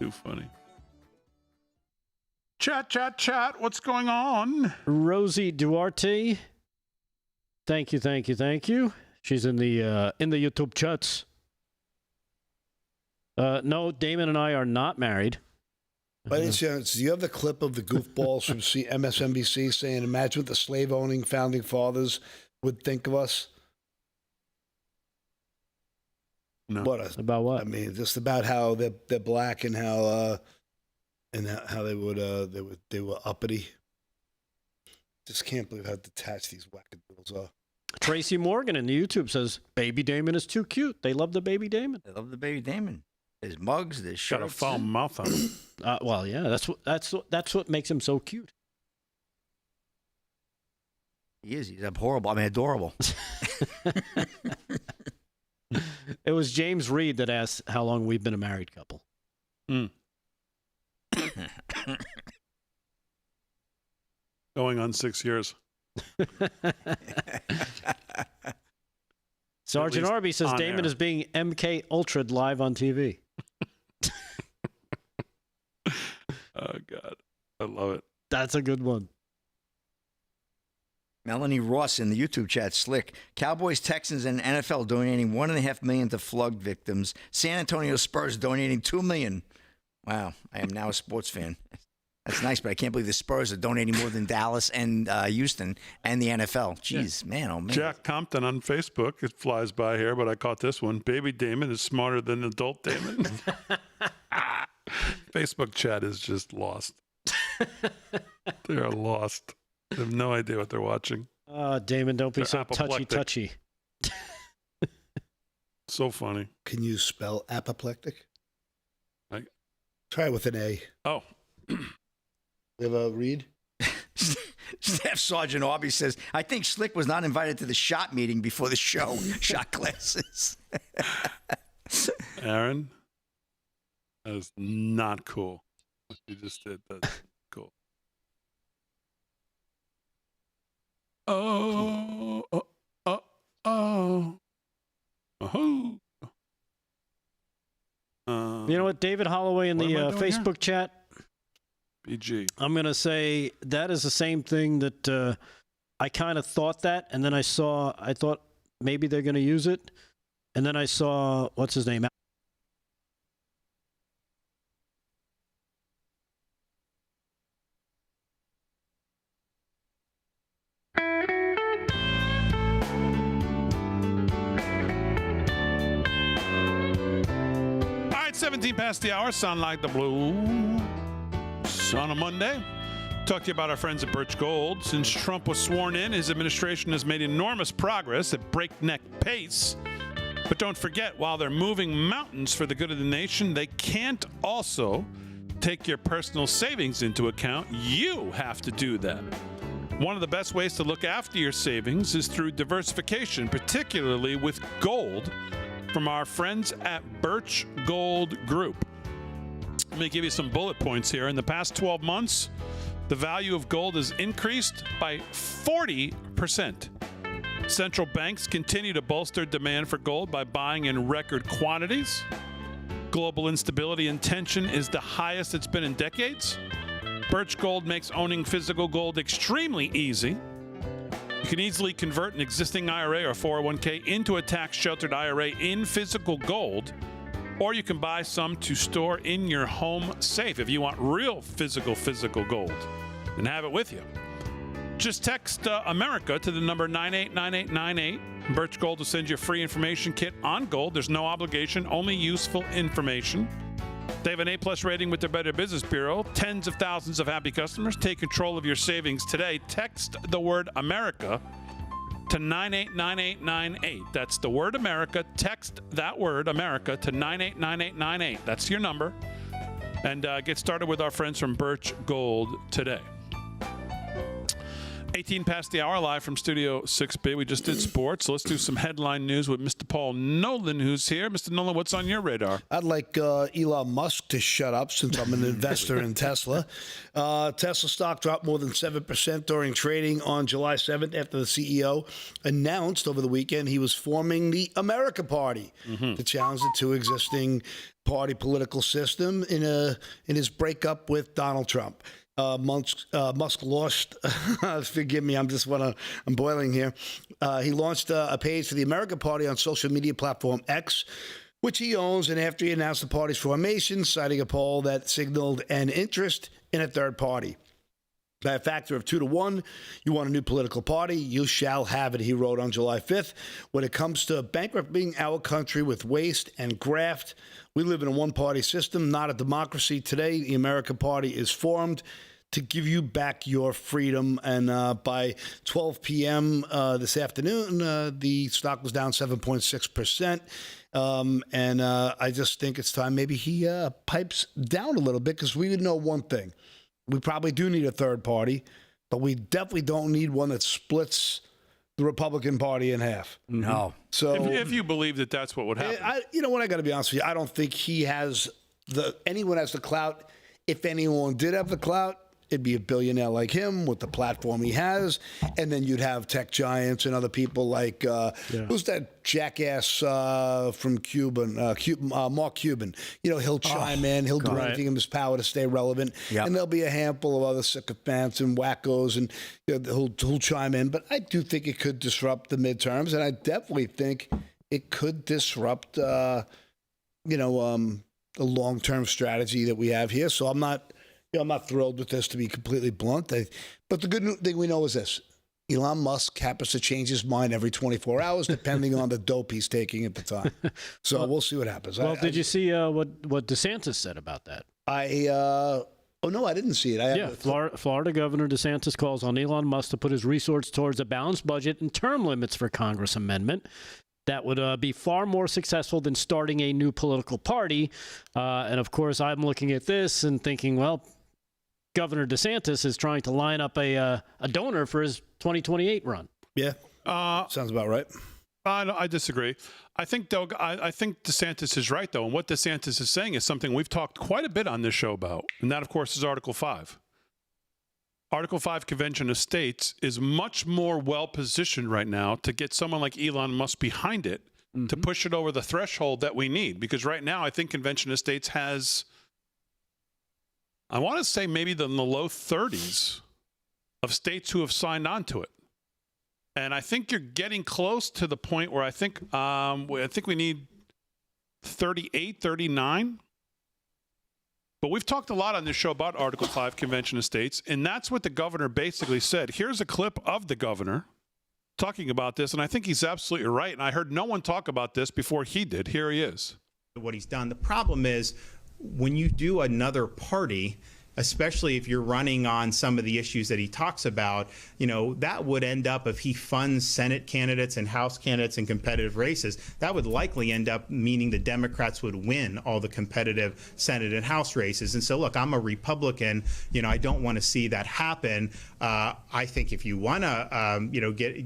Too funny. Chat. What's going on? Rosie Duarte. Thank you. She's in the YouTube chats. No, Damon and I are not married. By any chance, do you have the clip of the goofballs from MSNBC saying, imagine what the slave-owning founding fathers would think of us? No. About what? I mean, just about how they're black and how they were uppity. Just can't believe how detached these wackadoodles are. Tracy Morgan in the YouTube says, Baby Damon is too cute. They love the Baby Damon. They love the Baby Damon. There's mugs, there's shirts. Got a foul mouth on him. Well, yeah, that's what makes him so cute. He is. He's horrible. I mean, adorable. It was James Reed that asked how long we've been a married couple. Going on 6 years. Sergeant Arby says Damon is being MK Ultra'd live on TV. Oh, God. I love it. That's a good one. Melanie Ross in the YouTube chat, slick. Cowboys, Texans, and NFL donating $1.5 million to flood victims. San Antonio Spurs donating $2 million. Wow, I am now a sports fan. That's nice, but I can't believe the Spurs are donating more than Dallas and Houston and the NFL. Jeez, yeah. Man, oh man. Jack Compton on Facebook. It flies by here, but I caught this one. Baby Damon is smarter than adult Damon. Facebook chat is just lost. They are lost. They have no idea what they're watching. Damon, don't be so touchy. So funny. Can you spell apoplectic? Try it with an A. Oh. We have a read? Staff Sergeant Arby says, I think Slick was not invited to the shot meeting before the show. Shot classes. Aaron, that is not cool. What you just did, that's cool. Oh. You know what, David Holloway in the Facebook chat? BG. I'm going to say that is the same thing that I kind of thought that, and then I thought maybe they're going to use it, and then I saw, what's his name? right, 17 past the hour. Sound like the blues on a Monday. Talk to you about our friends at Birch Gold. Since Trump was sworn in, his administration has made enormous progress at breakneck pace. But don't forget, while they're moving mountains for the good of the nation, they can't also take your personal savings into account. You have to do that. One of the best ways to look after your savings is through diversification, particularly with gold from our friends at Birch Gold Group. Let me give you some bullet points here. In the past 12 months, the value of gold has increased by 40%. Central banks continue to bolster demand for gold by buying in record quantities. Global instability and tension is the highest it's been in decades. Birch Gold makes owning physical gold extremely easy. You can easily convert an existing IRA or 401k into a tax-sheltered IRA in physical gold, or you can buy some to store in your home safe if you want real physical gold and have it with you. Just text America to the number 989898. Birch Gold will send you a free information kit on gold. There's no obligation, only useful information. They have an A+ rating with their Better Business Bureau. Tens of thousands of happy customers. Take control of your savings today. Text the word America to 989898. That's the word America. Text that word America to 989898. That's your number. And get started with our friends from Birch Gold today. 18 past the hour, live from Studio 6B. We just did sports, so let's do some headline news with Mr. Paul Nolan, who's here. Mr. Nolan, what's on your radar? I'd like Elon Musk to shut up since I'm an investor in Tesla. Tesla stock dropped more than 7% during trading on July 7th after the CEO announced over the weekend he was forming the America Party to challenge the two existing party political system in his breakup with Donald Trump. Musk lost, forgive me, I'm boiling here. He launched a page for the America Party on social media platform X, which he owns, and after he announced the party's formation, citing a poll that signaled an interest in a third party. By a factor of 2 to 1, you want a new political party, you shall have it, he wrote on July 5th. When it comes to bankrupting our country with waste and graft, we live in a one-party system, not a democracy. Today, the American Party is formed to give you back your freedom. And by 12 p.m. This afternoon, the stock was down 7.6%. And I just think it's time maybe he pipes down a little bit, because we would know one thing. We probably do need a third party, but we definitely don't need one that splits the Republican Party in half. No. So if you believe that that's what would happen. You know what, I got to be honest with you. I don't think anyone has the clout. If anyone did have the clout, it'd be a billionaire like him with the platform he has. And then you'd have tech giants and other people like, who's that jackass from Mark Cuban? You know, he'll chime in. He'll do anything in his power to stay relevant. Yep. And there'll be a handful of other sycophants and wackos and who'll chime in. But I do think it could disrupt the midterms. And I definitely think it could disrupt, the long-term strategy that we have here. So I'm not thrilled with this, to be completely blunt. But the good thing we know is this. Elon Musk happens to change his mind every 24 hours, depending on the dope he's taking at the time. So we'll see what happens. Well, did you see what DeSantis said about that? No, I didn't see it. Florida Governor DeSantis calls on Elon Musk to put his resources towards a balanced budget and term limits for Congress amendment. That would be far more successful than starting a new political party. And, of course, I'm looking at this and thinking, well, Governor DeSantis is trying to line up a donor for his 2028 run. Yeah, sounds about right. I disagree. I think DeSantis is right, though. And what DeSantis is saying is something we've talked quite a bit on this show about. And that, of course, is Article 5. Article 5 Convention of States is much more well-positioned right now to get someone like Elon Musk behind it to push it over the threshold that we need. Because right now, I think Convention of States has, I want to say maybe in the low 30s of states who have signed on to it. And I think you're getting close to the point where I think we need 38, 39. But we've talked a lot on this show about Article 5 Convention of States, and that's what the governor basically said. Here's a clip of the governor talking about this, and I think he's absolutely right. And I heard no one talk about this before he did. Here he is. what he's done. The problem is when you do another party, especially if you're running on some of the issues that he talks about, that would end up, if he funds Senate candidates and House candidates in competitive races, that would likely end up meaning the Democrats would win all the competitive Senate and House races. And so, look, I'm a Republican. I don't want to see that happen. I think if you want to,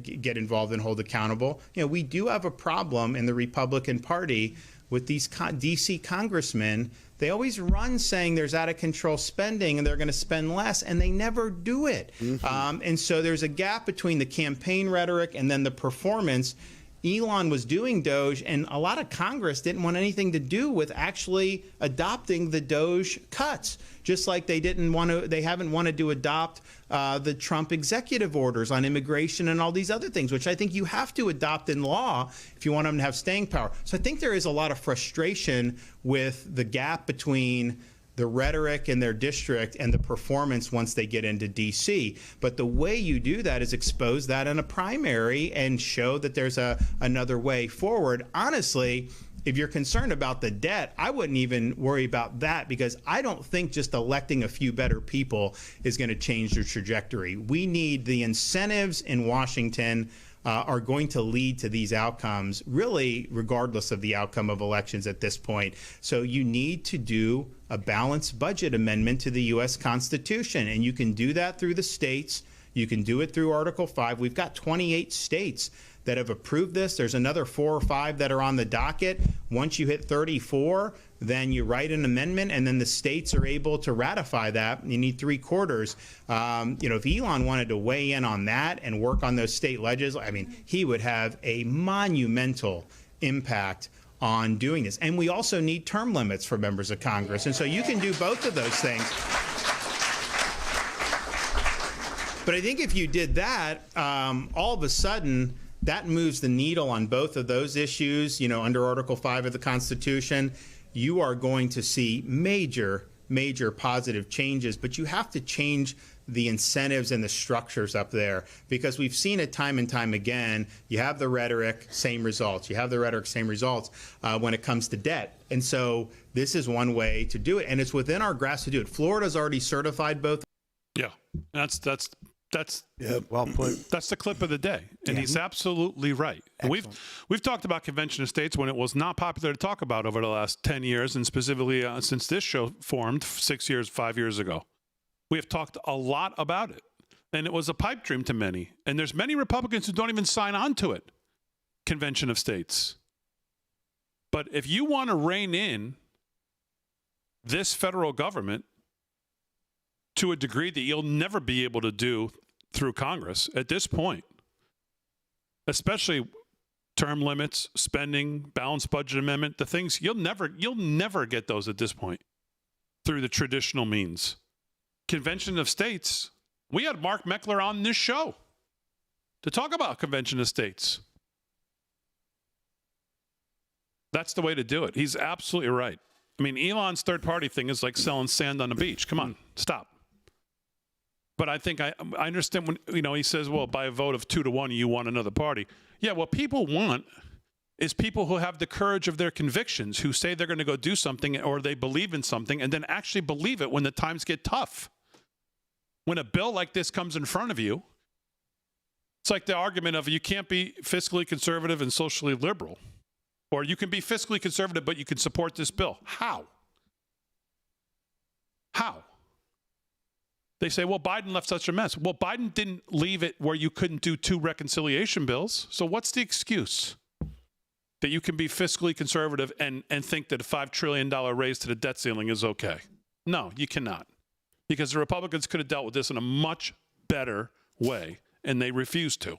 get involved and hold accountable, we do have a problem in the Republican Party with these D.C. congressmen. They always run saying there's out of control spending and they're going to spend less, and they never do it. And so there's a gap between the campaign rhetoric and then the performance. Elon was doing Doge, and a lot of Congress didn't want anything to do with actually adopting the Doge cuts, just like they haven't wanted to adopt the Trump executive orders on immigration and all these other things, which I think you have to adopt in law if you want them to have staying power. So I think there is a lot of frustration with the gap between the rhetoric in their district and the performance once they get into D.C. But the way you do that is expose that in a primary and show that there's another way forward. Honestly, if you're concerned about the debt, I wouldn't even worry about that, because I don't think just electing a few better people is going to change the trajectory. We need the incentives in Washington are going to lead to these outcomes, really, regardless of the outcome of elections at this point. So you need to do a balanced budget amendment to the U.S. Constitution, and you can do that through the states. You can do it through Article 5. We've got 28 states that have approved this. There's another 4 or 5 that are on the docket. Once you hit 34, then you write an amendment, and then the states are able to ratify that. You need 3/4. If Elon wanted to weigh in on that and work on those state legislatures, he would have a monumental impact on doing this. And we also need term limits for members of Congress. And so you can do both of those things. But I think if you did that, all of a sudden, that moves the needle on both of those issues. Under Article 5 of the Constitution, you are going to see major positive changes, but you have to change the incentives and the structures up there, because we've seen it time and time again. You have the rhetoric, same results. You have the rhetoric, same results when it comes to debt. And so this is one way to do it, and it's within our grasp to do it. Florida's already certified both. Yeah, that's well put. That's the clip of the day, and he's absolutely right. We've talked about convention of states when it was not popular to talk about over the last 10 years, and specifically since this show formed 5 years ago. We have talked a lot about it, and it was a pipe dream to many. And there's many Republicans who don't even sign on to it, convention of states. But if you want to rein in this federal government to a degree that you'll never be able to do through Congress at this point, especially term limits, spending, balanced budget amendment, the things you'll never get those at this point through the traditional means. Convention of States, we had Mark Meckler on this show to talk about Convention of States. That's the way to do it. He's absolutely right. Elon's third party thing is like selling sand on the beach. Come on, stop. But I think I understand when, he says, well, by a vote of 2-1, you want another party. Yeah, what people want is people who have the courage of their convictions, who say they're going to go do something or they believe in something and then actually believe it when the times get tough. When a bill like this comes in front of you, it's like the argument of you can't be fiscally conservative and socially liberal. Or you can be fiscally conservative, but you can support this bill. How? They say, well, Biden left such a mess. Well, Biden didn't leave it where you couldn't do 2 reconciliation bills. So what's the excuse that you can be fiscally conservative and think that a $5 trillion raise to the debt ceiling is okay? No, you cannot. Because the Republicans could have dealt with this in a much better way, and they refused to.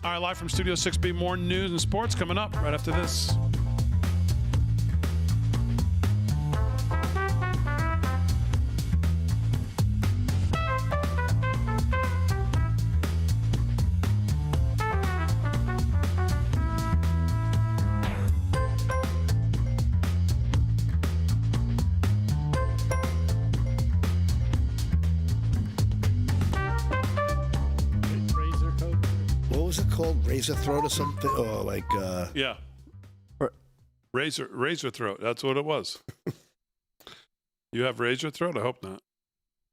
All right, live from Studio 6B, more news and sports coming up right after this. called? Razor throat or something? Or like Yeah. Razor throat. That's what it was. You have razor throat? I hope not.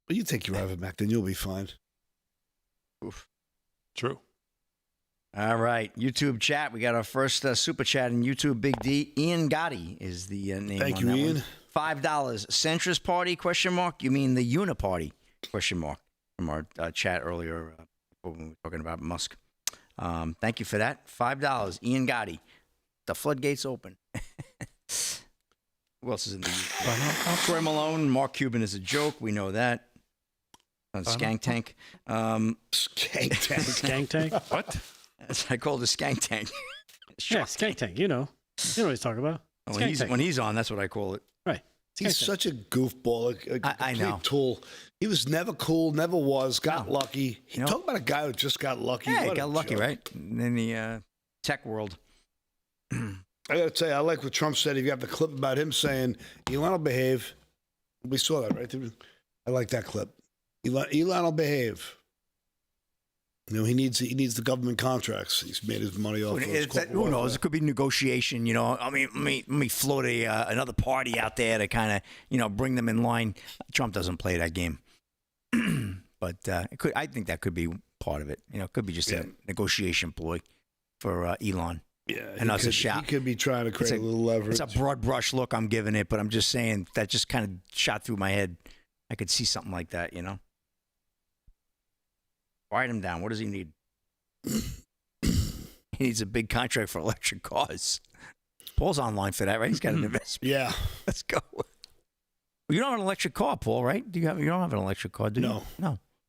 Well, you take your ivermectin, you'll be fine. Oof. True. All right, YouTube chat. We got our first super chat in YouTube. Big D. Ian Gotti is the name. Thank on you, that Ian. one. $5. Centrist Party? ? You mean the Uniparty? ? From our chat earlier when we were talking about Musk. Thank you for that. $5. Ian Gotti. The floodgates open. Who else is in the YouTube? Troy Malone. Mark Cuban is a joke. We know that. Skank Tank. Skank Tank. Skank Tank? What? I called it Skank Tank. Yeah, Skank Tank. You know what he's talking about. When he's on, that's what I call it. Right. He's such a goofball, a I complete know. tool. He was never cool, never was, got lucky. Talk about a guy who just got lucky. Yeah, he What a got lucky, joke. right? In the tech world. I got to tell you, I like what Trump said. You got the clip about him saying, Elon will behave. We saw that, right? I like that clip. Elon will behave. You know, he needs the government contracts. He's made his money off those. Who knows? It could be negotiation. You know, I mean, let me float another party out there to kind of bring them in line. Trump doesn't play that game, but I think that could be part of it. You know, it could be just a negotiation ploy for Elon. Yeah, and us a shot. He could be trying to create a little leverage. It's a broad brush look I'm giving it, but I'm just saying that just kind of shot through my head. I could see something like that, you know. Write him down. What does he need? He needs a big contract for electric cars. Paul's online for that, right? He's got an investment. Yeah. Let's go. You don't have an electric car, Paul, right? You don't have an electric car, do you?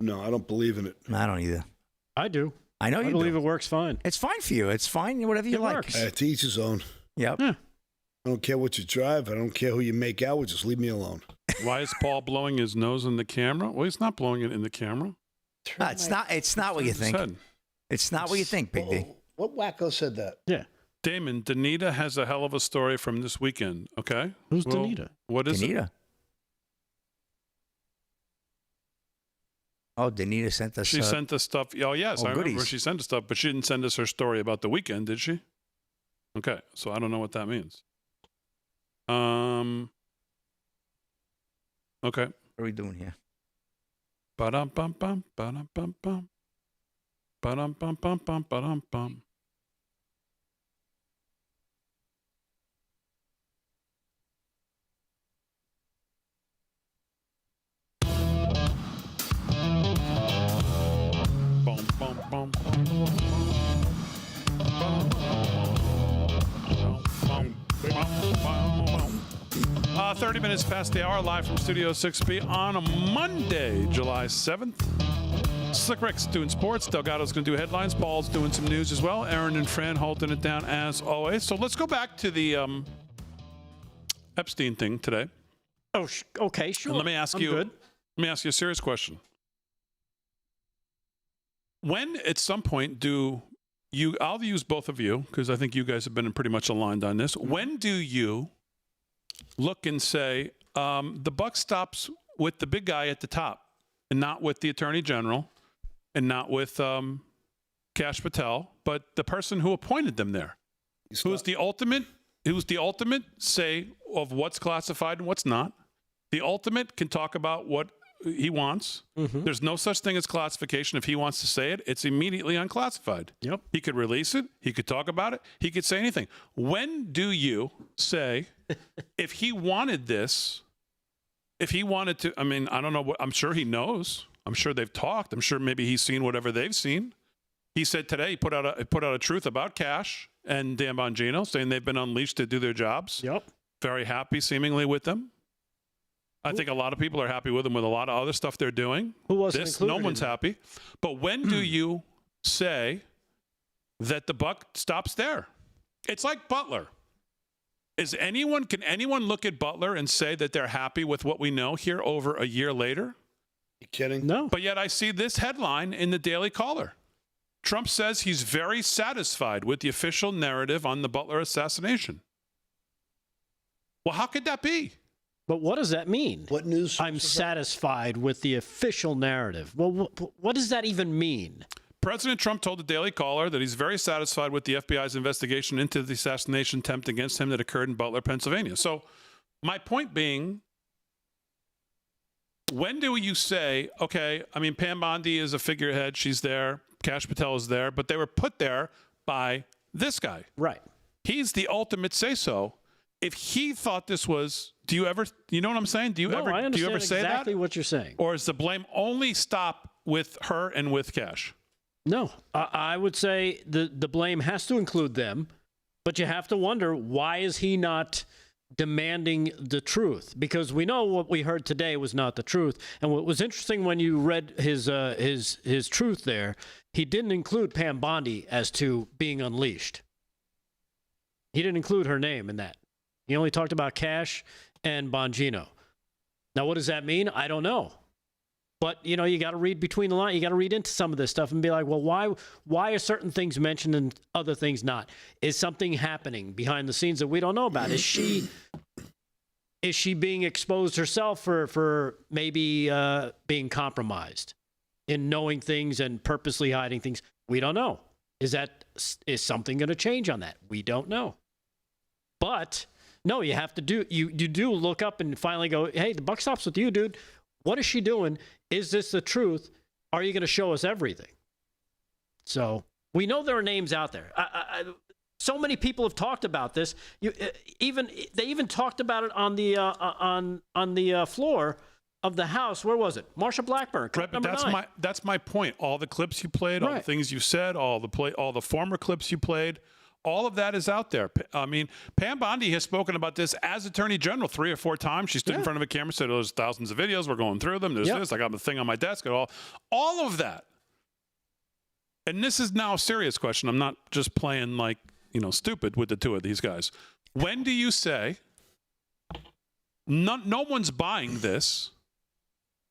No, I don't believe in it. No, I don't either. I do. I know I believe it works fine. It's fine for you. It's fine. Whatever you like. Works. To each his own. Yep. Yeah. I don't care what you drive. I don't care who you make out with. Just leave me alone. Why is Paul blowing his nose in the camera? Well, he's not blowing it in the camera. It's not what you think. It's not what you think, Big D. What wacko said that? Yeah. Damon, Danita has a hell of a story from this weekend, okay? Who's Danita? What is Danita? it? Oh, Danita sent us. She sent us stuff. Oh, yes, I remember goodies. she sent us stuff, but she didn't send us her story about the weekend, did she? Okay, so I don't know what that means. Okay. What are we doing here? Ba-dum-bum-bum, ba-dum-bum-bum. Ba-dum-bum-bum-bum, ba-dum-bum. Boom, boom, boom. 30 minutes past the hour, live from Studio 6B on a Monday, July 7th. Slick Rick's doing sports. Delgado's going to do headlines. Paul's doing some news as well. Aaron and Fran holding it down as always. So let's go back to the Epstein thing today. Oh, okay, sure. And let me ask you a serious question. When at some point I'll use both of you because I think you guys have been pretty much aligned on this. When do you look and say the buck stops with the big guy at the top and not with the attorney general and not with Kash Patel, but the person who appointed them there, who's the ultimate say of what's classified and what's not. The ultimate can talk about what he wants. Mm-hmm. There's no such thing as classification. If he wants to say it, it's immediately unclassified. Yep. He could release it. He could talk about it. He could say anything. When do you say, if he wanted this, if he wanted to, I mean, I don't know what, I'm sure he knows. I'm sure they've talked. I'm sure maybe he's seen whatever they've seen. He said today, he put out a truth about Kash and Dan Bongino, saying they've been unleashed to do their jobs. Yep. Very happy seemingly with them. I think a lot of people are happy with them with a lot of other stuff they're doing. Who wasn't included? No one's happy. But when do you say that the buck stops there? It's like Butler. Can anyone look at Butler and say that they're happy with what we know here over a year later? You kidding? No. But yet I see this headline in the Daily Caller. Trump says he's very satisfied with the official narrative on the Butler assassination. Well, how could that be? But what does that mean? What news? I'm satisfied with the official narrative. Well, what does that even mean? President Trump told the Daily Caller that he's very satisfied with the FBI's investigation into the assassination attempt against him that occurred in Butler, Pennsylvania. So my point being, when do you say, okay, I mean, Pam Bondi is a figurehead. She's there. Kash Patel is there. But they were put there by this guy. Right. He's the ultimate say-so. If he thought this was, you know what I'm saying? Do you ever say exactly that? what you're saying. Or does the blame only stop with her and with Kash? No, I would say the blame has to include them, but you have to wonder, why is he not demanding the truth? Because we know what we heard today was not the truth. And what was interesting when you read his truth there, he didn't include Pam Bondi as to being unleashed. He didn't include her name in that. He only talked about Kash and Bongino. Now, what does that mean? I don't know. But, you got to read between the lines. You got to read into some of this stuff and be like, well, why are certain things mentioned and other things not? Is something happening behind the scenes that we don't know about? Is she being exposed herself for maybe being compromised in knowing things and purposely hiding things? We don't know. Is something going to change on that? We don't know. But no, you have to you do look up and finally go, hey, the buck stops with you, dude. What is she doing? Is this the truth? Are you going to show us everything? So we know there are names out there. So many people have talked about this. They even talked about it on the floor of the House. Where was it? Marsha Blackburn. Right, but that's my point. All the clips you played, all the things you said, all the former clips you played. All of that is out there. I mean, Pam Bondi has spoken about this as Attorney General 3 or 4 times. She stood in front of a camera and said, there's thousands of videos. We're going through them. There's this. I got the thing on my desk. All of that. And this is now a serious question. I'm not just playing stupid with the two of these guys. When do you say, no one's buying this?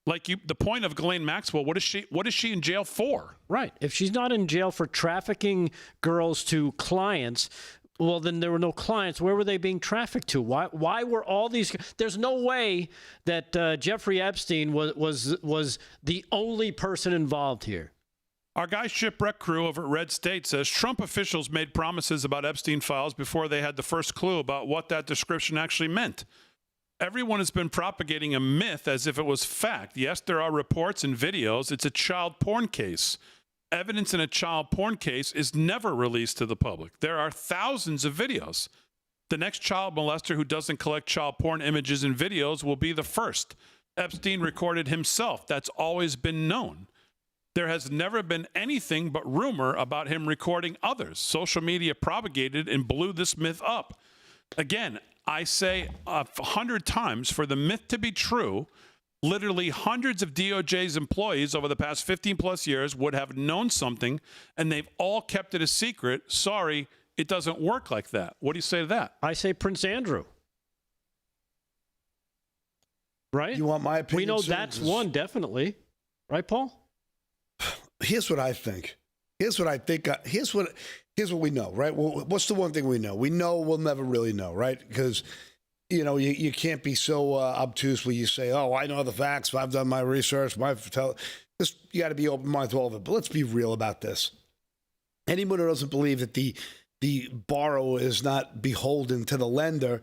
The point of Ghislaine Maxwell, what is she in jail for? Right. If she's not in jail for trafficking girls to clients, well, then there were no clients. Where were they being trafficked to? Why were all these? There's no way that Jeffrey Epstein was the only person involved here. Our guy Shipwreck Crew over at Red State says Trump officials made promises about Epstein files before they had the first clue about what that description actually meant. Everyone has been propagating a myth as if it was fact. Yes, there are reports and videos. It's a child porn case. Evidence in a child porn case is never released to the public. There are thousands of videos. The next child molester who doesn't collect child porn images and videos will be the first. Epstein recorded himself. That's always been known. There has never been anything but rumor about him recording others. Social media propagated and blew this myth up. Again, I say 100 times, for the myth to be true, literally hundreds of DOJ's employees over the past 15 plus years would have known something, and they've all kept it a secret. Sorry, it doesn't work like that. What do you say to that? I say Prince Andrew. Right? You want my opinion? We know that's one, definitely. Right, Paul? Here's what I think. Here's what we know, right? Well, what's the one thing we know? We know we'll never really know, right? Because, you can't be so obtuse where you say, oh, I know the facts. I've done my research. You got to be open-minded to all of it. But let's be real about this. Anyone who doesn't believe that the borrower is not beholden to the lender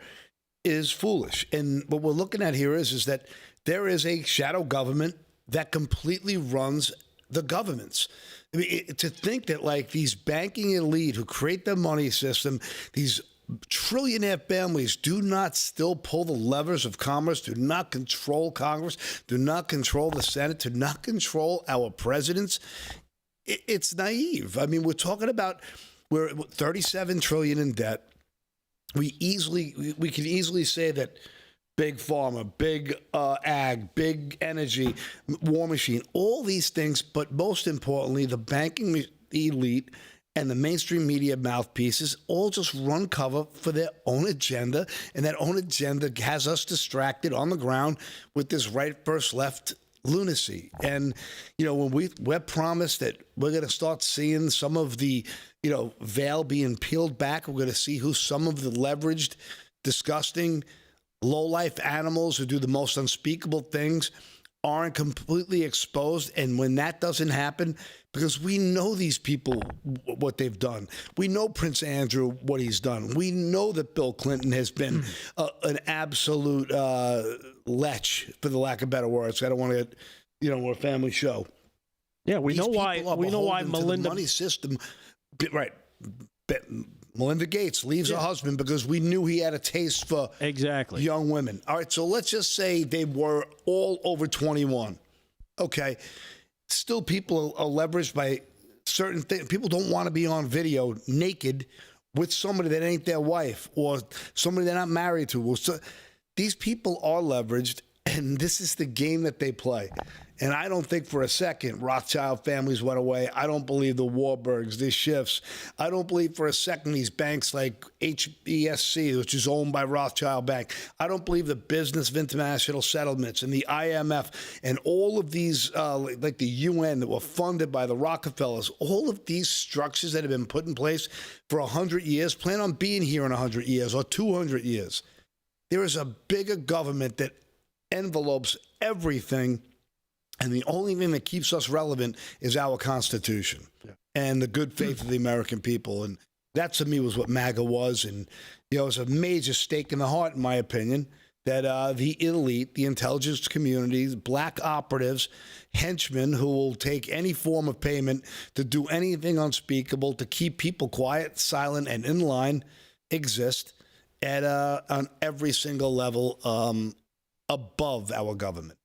is foolish. And what we're looking at here is that there is a shadow government that completely runs the governments. I mean, to think that these banking elite who create the money system, these trillionaire families do not still pull the levers of commerce, do not control Congress, do not control the Senate, do not control our presidents. It's naive. I mean, we're talking about we're $37 trillion in debt. We can easily say that big pharma, big ag, big energy, war machine, all these things, but most importantly, the banking elite and the mainstream media mouthpieces all just run cover for their own agenda, and that own agenda has us distracted on the ground with this right versus left lunacy. And, when we're promised that we're going to start seeing some of the, veil being peeled back, we're going to see who some of the leveraged, disgusting, low-life animals who do the most unspeakable things aren't completely exposed. And when that doesn't happen, because we know these people, what they've done. We know Prince Andrew, what he's done. We know that Bill Clinton has been an absolute lech, for the lack of better words. I don't want to, we're a family show. Yeah, we know why Melinda, the money system, right? Melinda Gates leaves her husband because we knew he had a taste for young women. All right, so let's just say they were all over 21. Okay, still people are leveraged by certain things. People don't want to be on video naked with somebody that ain't their wife or somebody they're not married to. Well, so these people are leveraged, and this is the game that they play. And I don't think for a second Rothschild families went away. I don't believe the Warburgs, the Schiffs. I don't believe for a second these banks like HBSC, which is owned by Rothschild Bank. I don't believe the Business of International Settlements and the IMF and all of these, like the UN that were funded by the Rockefellers, all of these structures that have been put in place for 100 years, plan on being here in 100 years or 200 years. There is a bigger government that envelopes everything. And the only thing that keeps us relevant is our Constitution and the good faith of the American people. And that, to me, was what MAGA was. And, it was a major stake in the heart, in my opinion, that the elite, the intelligence communities, black operatives, henchmen who will take any form of payment to do anything unspeakable, to keep people quiet, silent, and in line, exist at on every single level above our government.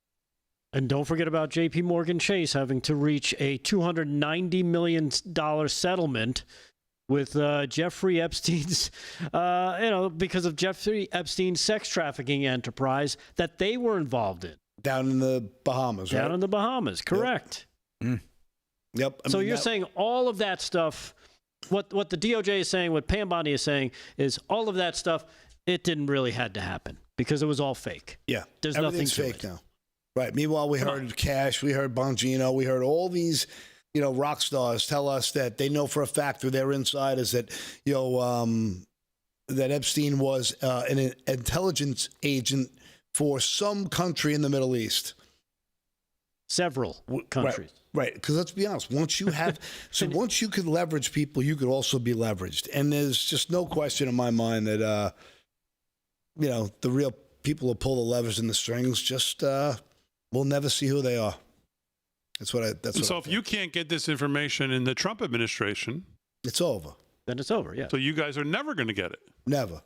And don't forget about J.P. Morgan Chase having to reach a $290 million settlement with Jeffrey Epstein's, because of Jeffrey Epstein's sex trafficking enterprise that they were involved in. Down in the Bahamas, right? Down in the Bahamas, correct. Yep. So you're saying all of that stuff, what the DOJ is saying, what Pam Bondi is saying, is all of that stuff, it didn't really had to happen because it was all fake. Yeah. There's nothing to fake it. now. Right. Meanwhile, we heard Cash, we heard Bongino, we heard all these, rock stars tell us that they know for a fact through their insiders that, that Epstein was an intelligence agent for some country in the Middle East. Several countries. Right. Because let's be honest, once you could leverage people, you could also be leveraged. And there's just no question in my mind that, the real people who pull the levers and the strings just we'll never see who they are. So if you can't get this information in the Trump administration, it's over. Then it's over, yeah. So you guys are never going to get it. Never.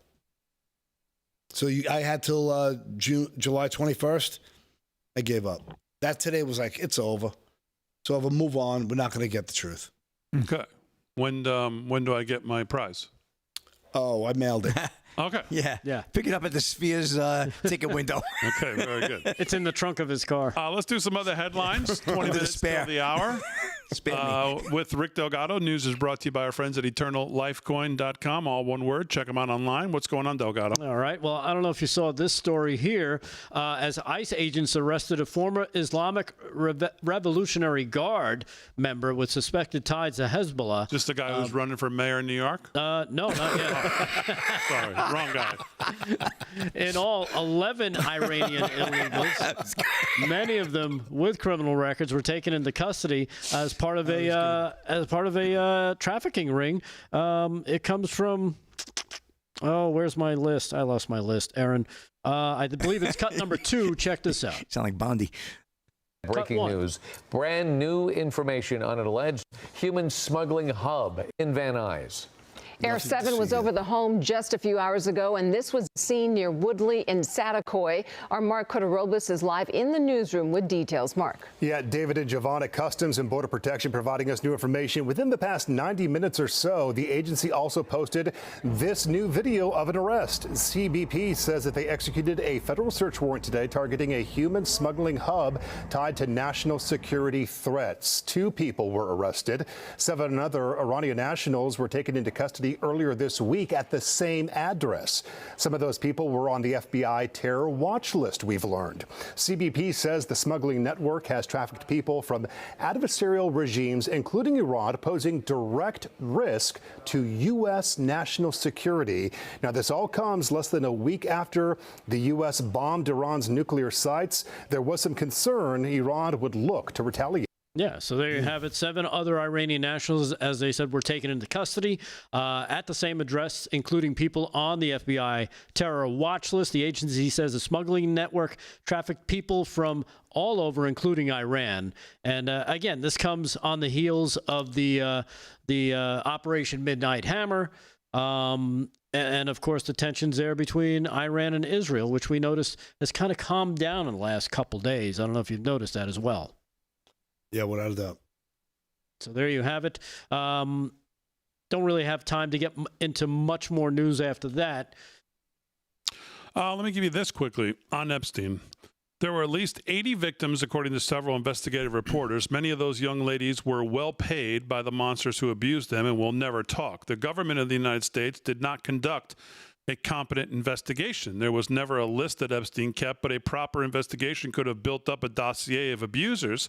So I had till July 21st. I gave up. That today was like, it's over. So if I move on, we're not going to get the truth. Okay. When do I get my prize? Oh, I mailed it. Okay. Yeah. Pick it up at the Sphere's ticket window. Okay, very good. It's in the trunk of his car. Let's do some other headlines. 20 minutes till the hour. With Rick Delgado. News is brought to you by our friends at EternalLifeCoin.com. All one word. Check them out online. What's going on, Delgado? All right. Well, I don't know if you saw this story here. As ICE agents arrested a former Islamic Revolutionary Guard member with suspected ties to Hezbollah. Just the guy who's running for mayor in New York? No, not yet. Sorry, wrong guy. In all, 11 Iranian illegals, many of them with criminal records, were taken into custody as part of a trafficking ring. It comes from where's my list? I lost my list, Aaron. I believe it's cut number 2. Check this out. Sound like Bondi. Breaking news. Brand new information on an alleged human smuggling hub in Van Nuys. Air 7 was over the home just a few hours ago, and this was seen near Woodley in Satakoy. Our Mark Cotarobis is live in the newsroom with details. Mark. Yeah, David and Javon at Customs and Border Protection providing us new information. Within the past 90 minutes or so, the agency also posted this new video of an arrest. CBP says that they executed a federal search warrant today targeting a human smuggling hub tied to national security threats. 2 people were arrested. 7 other Iranian nationals were taken into custody earlier this week at the same address. Some of those people were on the FBI terror watch list, we've learned. CBP says the smuggling network has trafficked people from adversarial regimes, including Iran, posing direct risk to U.S. national security. Now, this all comes less than a week after the U.S. bombed Iran's nuclear sites. There was some concern Iran would look to retaliate. Yeah, so there you have it. 7 other Iranian nationals, as they said, were taken into custody at the same address, including people on the FBI terror watch list. The agency says the smuggling network trafficked people from all over, including Iran. And again, this comes on the heels of the Operation Midnight Hammer. And of course, the tensions there between Iran and Israel, which we noticed has kind of calmed down in the last couple days. I don't know if you've noticed that as well. Yeah, without a doubt. So there you have it. Don't really have time to get into much more news after that. Let me give you this quickly on Epstein. There were at least 80 victims, according to several investigative reporters. Many of those young ladies were well paid by the monsters who abused them and will never talk. The government of the United States did not conduct a competent investigation. There was never a list that Epstein kept, but a proper investigation could have built up a dossier of abusers.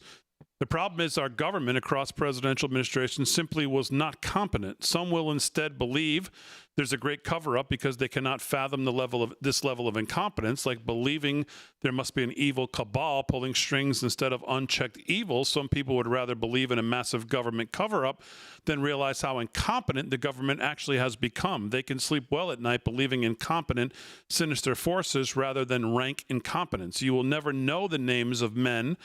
The problem is our government across presidential administrations simply was not competent. Some will instead believe there's a great cover-up because they cannot fathom this level of incompetence, like believing there must be an evil cabal pulling strings instead of unchecked evil. Some people would rather believe in a massive government cover-up than realize how incompetent the government actually has become. They can sleep well at night believing in competent, sinister forces rather than rank incompetence. You will never know the names of men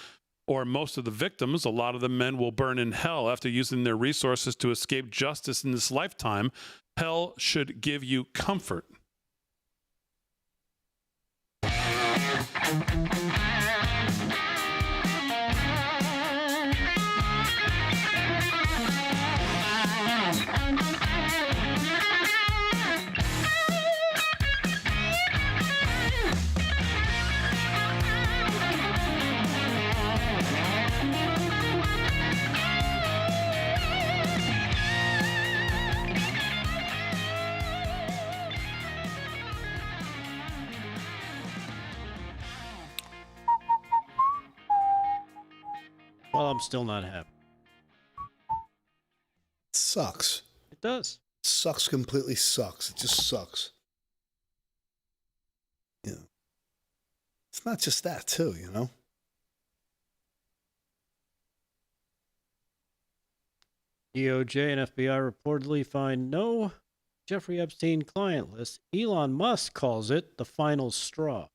or most of the victims. A lot of the men will burn in hell after using their resources to escape justice in this lifetime. Hell should give you comfort. Well, I'm still not happy. It sucks. It does. It sucks, completely sucks. It just sucks. Yeah. It's not just that, too, you know? DOJ and FBI reportedly find no Jeffrey Epstein client list. Elon Musk calls it the final straw.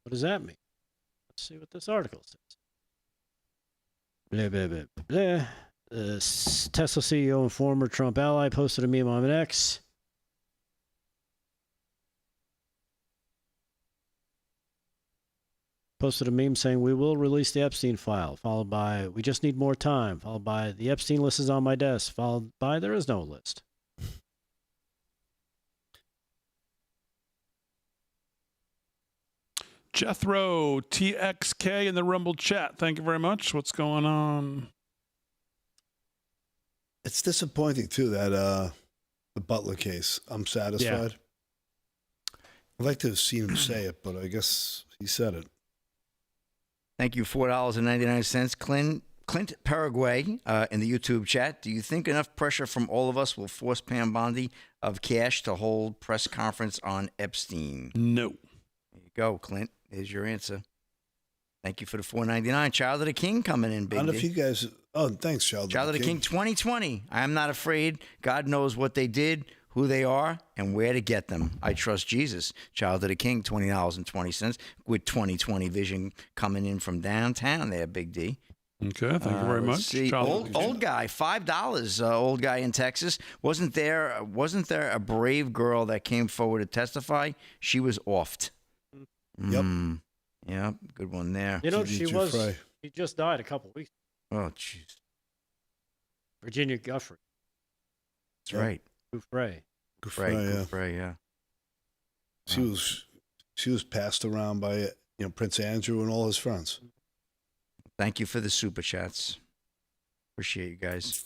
What does that mean? Let's see what this article says. Blah, blah, blah, blah. Tesla CEO and former Trump ally posted a meme on X. Posted a meme saying, "We will release the Epstein file," followed by, "We just need more time," followed by, "The Epstein list is on my desk," followed by, "There is no list." Jethro TXK in the Rumble chat. Thank you very much. What's going on? It's disappointing, too, that the Butler case. I'm satisfied. Yeah. I'd like to have seen him say it, but I guess he said it. Thank you, $4.99. Clint Paraguay in the YouTube chat. Do you think enough pressure from all of us will force Pam Bondi of Cash to hold press conference on Epstein? No. There you go, Clint. There's your answer. Thank you for the $4.99. Child of the King coming in, big. I don't know if you guys. Oh, thanks, Child of the King 2020. I am not afraid. God knows what they did, who they are, and where to get them. I trust Jesus. Child of the King, $20.20 with 2020 vision coming in from downtown there, Big D. Okay, thank you very much. See, old guy, $5. Old guy in Texas. Wasn't there a brave girl that came forward to testify? She was offed. Yep. Yep. Good one there. You know, she just died a couple weeks ago. Oh, jeez. Virginia Giuffre. That's right. Giuffre, yeah. She was passed around by Prince Andrew and all his friends. Thank you for the super chats. Appreciate you guys.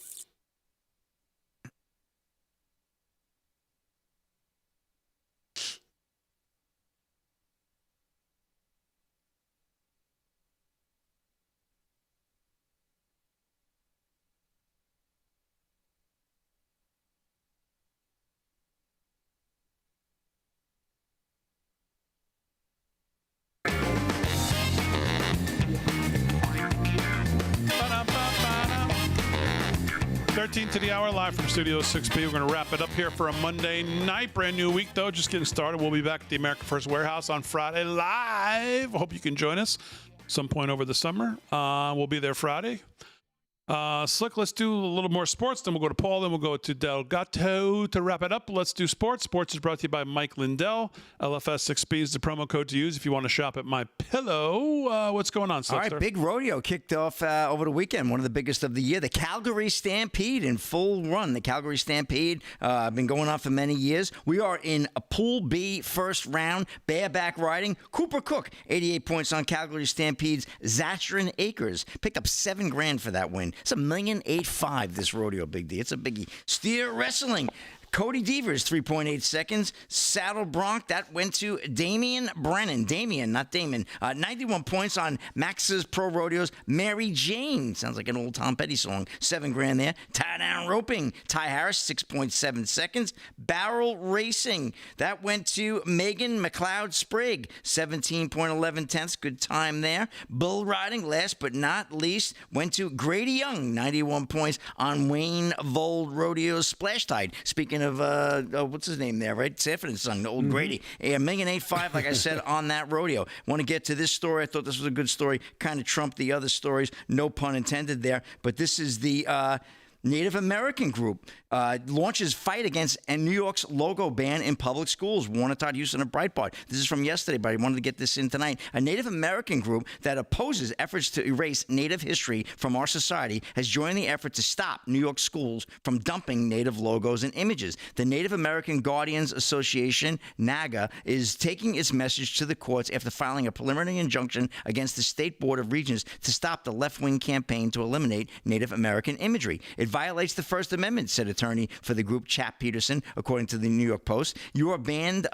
13 to the hour, live from Studio 6B. We're going to wrap it up here for a Monday night. Brand new week, though. Just getting started. We'll be back at the America First Warehouse on Friday live. I hope you can join us some point over the summer. We'll be there Friday. Slick, let's do a little more sports. Then we'll go to Paul. Then we'll go to Delgato to wrap it up. Let's do sports. Sports is brought to you by Mike Lindell. LFS6B is the promo code to use if you want to shop at My Pillow. What's going on, Slick? All right, big rodeo kicked off over the weekend. One of the biggest of the year. The Calgary Stampede in full run. The Calgary Stampede been going on for many years. We are in a Pool B first round. Bareback riding. Cooper Cook, 88 points on Calgary Stampede's Zatchrin Acres. Picked up $7,000 for that win. It's $1,850,000 this rodeo, Big D. It's a biggie. Steer wrestling. Cody Devers, 3.8 seconds. Saddle Bronc, that went to Damian Brennan. Damian, not Damon. 91 points on Max's Pro Rodeos. Mary Jane, sounds like an old Tom Petty song. $7,000 there. Tie down roping. Ty Harris, 6.7 seconds. Barrel racing, that went to Megan McLeod Sprigg, 17.11 tenths. Good time there. Bull riding, last but not least, went to Grady Young, 91 points on Wayne Vold Rodeo's Splash Tide. Speaking of what's his name there, right? Sanford and Son, old Grady. $1,850,000, like I said, on that rodeo. Want to get to this story? I thought this was a good story. Kind of trumped the other stories. No pun intended there. But this is the Native American group launches fight against New York's logo ban in public schools. Warner, Todd Houston, and Breitbart. This is from yesterday, but I wanted to get this in tonight. A Native American group that opposes efforts to erase Native history from our society has joined the effort to stop New York schools from dumping Native logos and images. The Native American Guardians Association, NAGA, is taking its message to the courts after filing a preliminary injunction against the State Board of Regents to stop the left-wing campaign to eliminate Native American imagery. It violates the First Amendment, said attorney for the group Chap Peterson, according to the New York Post. You are banned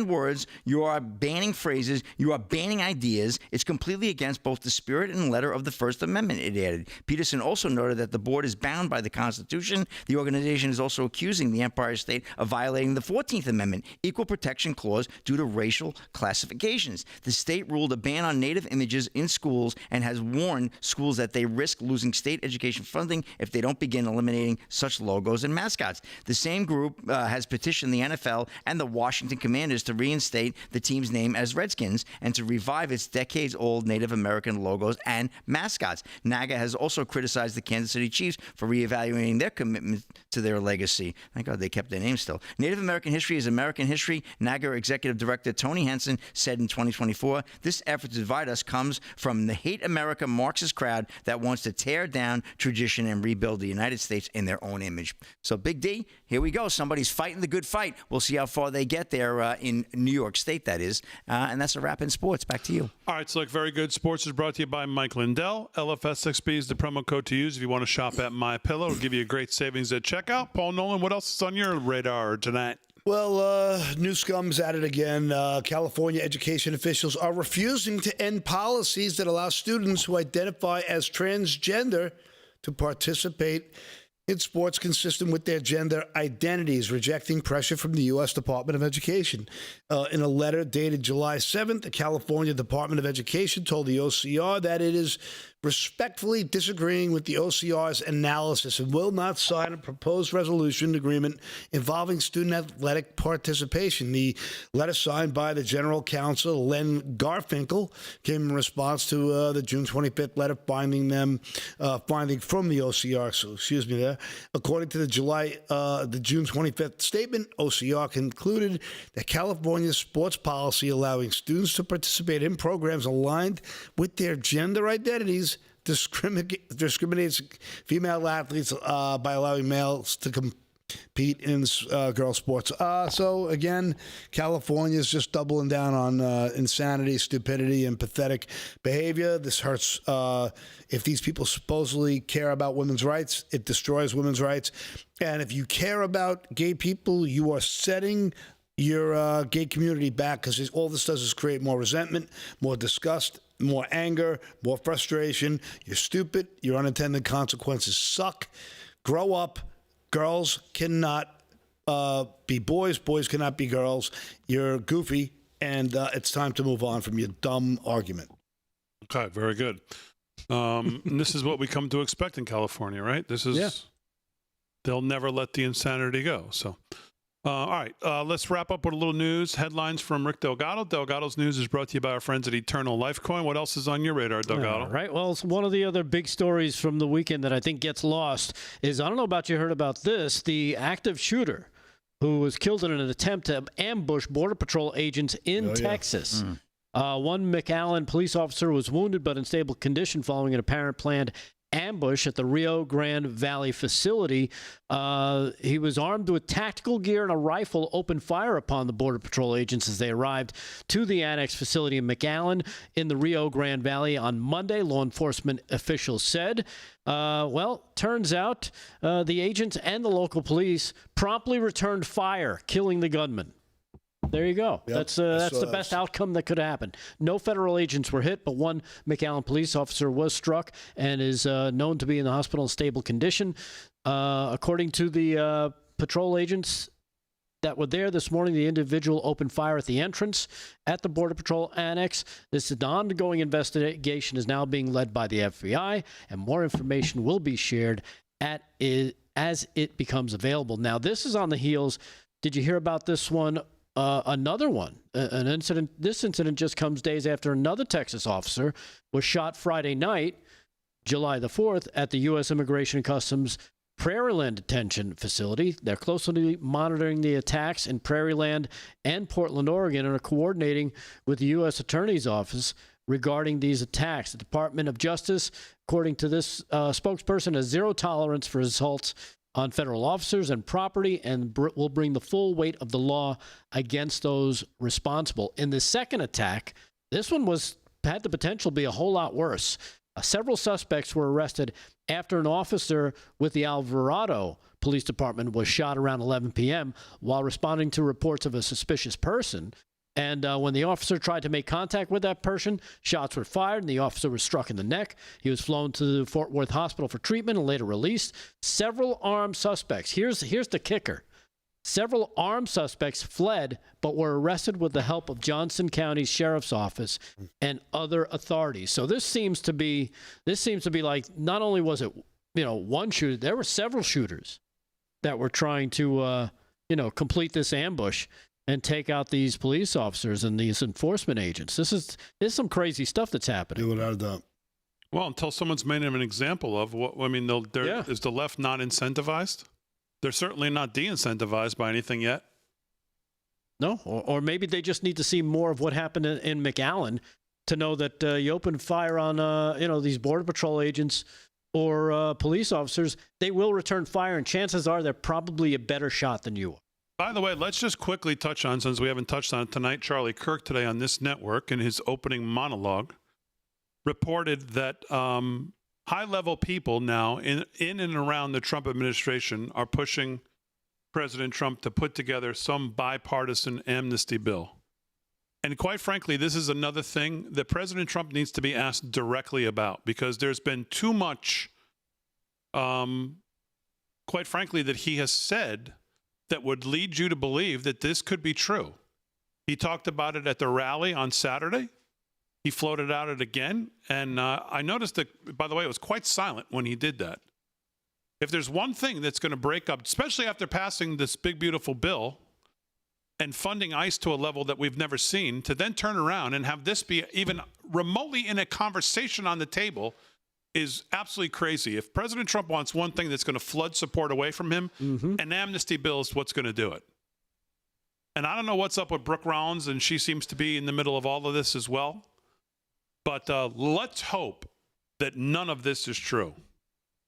words, you are banning phrases, you are banning ideas. It's completely against both the spirit and letter of the First Amendment, it added. Peterson also noted that the board is bound by the Constitution. The organization is also accusing the Empire State of violating the 14th Amendment Equal Protection Clause due to racial classifications. The state ruled a ban on Native images in schools and has warned schools that they risk losing state education funding if they don't begin eliminating such logos and mascots. The same group has petitioned the NFL and the Washington Commanders to reinstate the team's name as Redskins and to revive its decades-old Native American logos and mascots. NAGA has also criticized the Kansas City Chiefs for reevaluating their commitment to their legacy. Thank God they kept their name still. Native American history is American history. NAGA Executive Director Tony Henson said in 2024, this effort to divide us comes from the hate America Marxist crowd that wants to tear down tradition and rebuild the United States in their own image. So Big D, here we go. Somebody's fighting the good fight. We'll see how far they get there in New York State, that is. And that's a wrap in sports. Back to you. All right, so look, very good. Sports is brought to you by Mike Lindell. LFS6B is the promo code to use if you want to shop at My Pillow. It'll give you a great savings at checkout. Paul Nolan, what else is on your radar tonight? Well, new scum's at it again. California education officials are refusing to end policies that allow students who identify as transgender to participate in sports consistent with their gender identities, rejecting pressure from the U.S. Department of Education. In a letter dated July 7th, the California Department of Education told the OCR that it is respectfully disagreeing with the OCR's analysis and will not sign a proposed resolution agreement involving student athletic participation. The letter signed by the General Counsel, Len Garfinkel, came in response to the June 25th letter finding from the OCR. So, excuse me there. According to the June 25th statement, OCR concluded that California's sports policy allowing students to participate in programs aligned with their gender identities discriminates female athletes by allowing males to compete in girl sports. So again, California is just doubling down on insanity, stupidity, and pathetic behavior. This hurts. If these people supposedly care about women's rights, it destroys women's rights. And if you care about gay people, you are setting your gay community back, because all this does is create more resentment, more disgust, more anger, more frustration. You're stupid. Your unintended consequences suck. Grow up. Girls cannot be boys. Boys cannot be girls. You're goofy, and it's time to move on from your dumb argument. Okay, very good. And this is what we come to expect in California, right? This is they'll never let the insanity go. So, all right, let's wrap up with a little news. Headlines from Rick Delgado. Delgado's news is brought to you by our friends at Eternal Life Coin. What else is on your radar, Delgado? All right. Well, it's one of the other big stories from the weekend that I think gets lost is, I don't know about you heard about this, the active shooter who was killed in an attempt to ambush Border Patrol agents in Texas. One McAllen police officer was wounded but in stable condition following an apparent planned ambush at the Rio Grande Valley facility. He was armed with tactical gear and a rifle, opened fire upon the Border Patrol agents as they arrived to the annex facility in McAllen in the Rio Grande Valley on Monday, law enforcement officials said. Turns out the agents and the local police promptly returned fire, killing the gunman. There you go. Yep, that's the best outcome that could happen. No federal agents were hit, but one McAllen police officer was struck and is known to be in the hospital in stable condition. According to the patrol agents that were there this morning, the individual opened fire at the entrance at the Border Patrol annex. This is an ongoing investigation is now being led by the FBI, and more information will be shared as it becomes available. Now, this is on the heels. Did you hear about this one? Another one, an incident. This incident just comes days after another Texas officer was shot Friday night, July the 4th, at the U.S. Immigration and Customs Prairieland detention facility. They're closely monitoring the attacks in Prairieland and Portland, Oregon, and are coordinating with the U.S. Attorney's Office regarding these attacks. The Department of Justice, according to this spokesperson, has zero tolerance for assaults on federal officers and property, and will bring the full weight of the law against those responsible. In the second attack, this one had the potential to be a whole lot worse. Several suspects were arrested after an officer with the Alvarado Police Department was shot around 11 p.m. while responding to reports of a suspicious person. And when the officer tried to make contact with that person, shots were fired, and the officer was struck in the neck. He was flown to the Fort Worth Hospital for treatment and later released. Several armed suspects. Here's the kicker. Several armed suspects fled, but were arrested with the help of Johnson County Sheriff's Office and other authorities. So this seems to be like, not only was it one shooter, there were several shooters that were trying to complete this ambush and take out these police officers and these enforcement agents. This is some crazy stuff that's happening. Without a doubt. Well, until someone's made him an example of what, is the left not incentivized? They're certainly not de-incentivized by anything yet. No, or maybe they just need to see more of what happened in McAllen to know that you open fire on these Border Patrol agents or police officers, they will return fire, and chances are they're probably a better shot than you are. By the way, let's just quickly touch on, since we haven't touched on it tonight, Charlie Kirk today on this network in his opening monologue reported that high-level people now in and around the Trump administration are pushing President Trump to put together some bipartisan amnesty bill. And quite frankly, this is another thing that President Trump needs to be asked directly about, because there's been too much, quite frankly, that he has said that would lead you to believe that this could be true. He talked about it at the rally on Saturday. He floated out it again. And I noticed that, by the way, it was quite silent when he did that. If there's one thing that's going to break up, especially after passing this big, beautiful bill and funding ICE to a level that we've never seen, to then turn around and have this be even remotely in a conversation on the table is absolutely crazy. If President Trump wants one thing that's going to flood support away from him, an amnesty bill is what's going to do it. And I don't know what's up with Brooke Rollins, and she seems to be in the middle of all of this as well. But let's hope that none of this is true.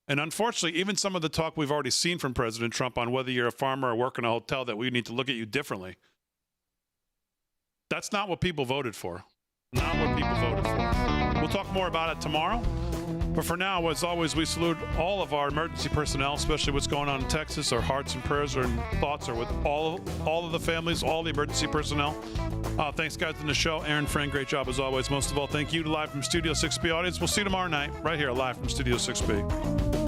And unfortunately, even some of the talk we've already seen from President Trump on whether you're a farmer or work in a hotel, that we need to look at you differently. That's not what people voted for. Not what people voted for. We'll talk more about it tomorrow. But for now, as always, we salute all of our emergency personnel, especially what's going on in Texas. Our hearts and prayers and thoughts are with all of the families, all the emergency personnel. Thanks, guys, on the show. Aaron, Fran, great job as always. Most of all, thank you, live from Studio 6B audience. We'll see you tomorrow night, right here, live from Studio 6B.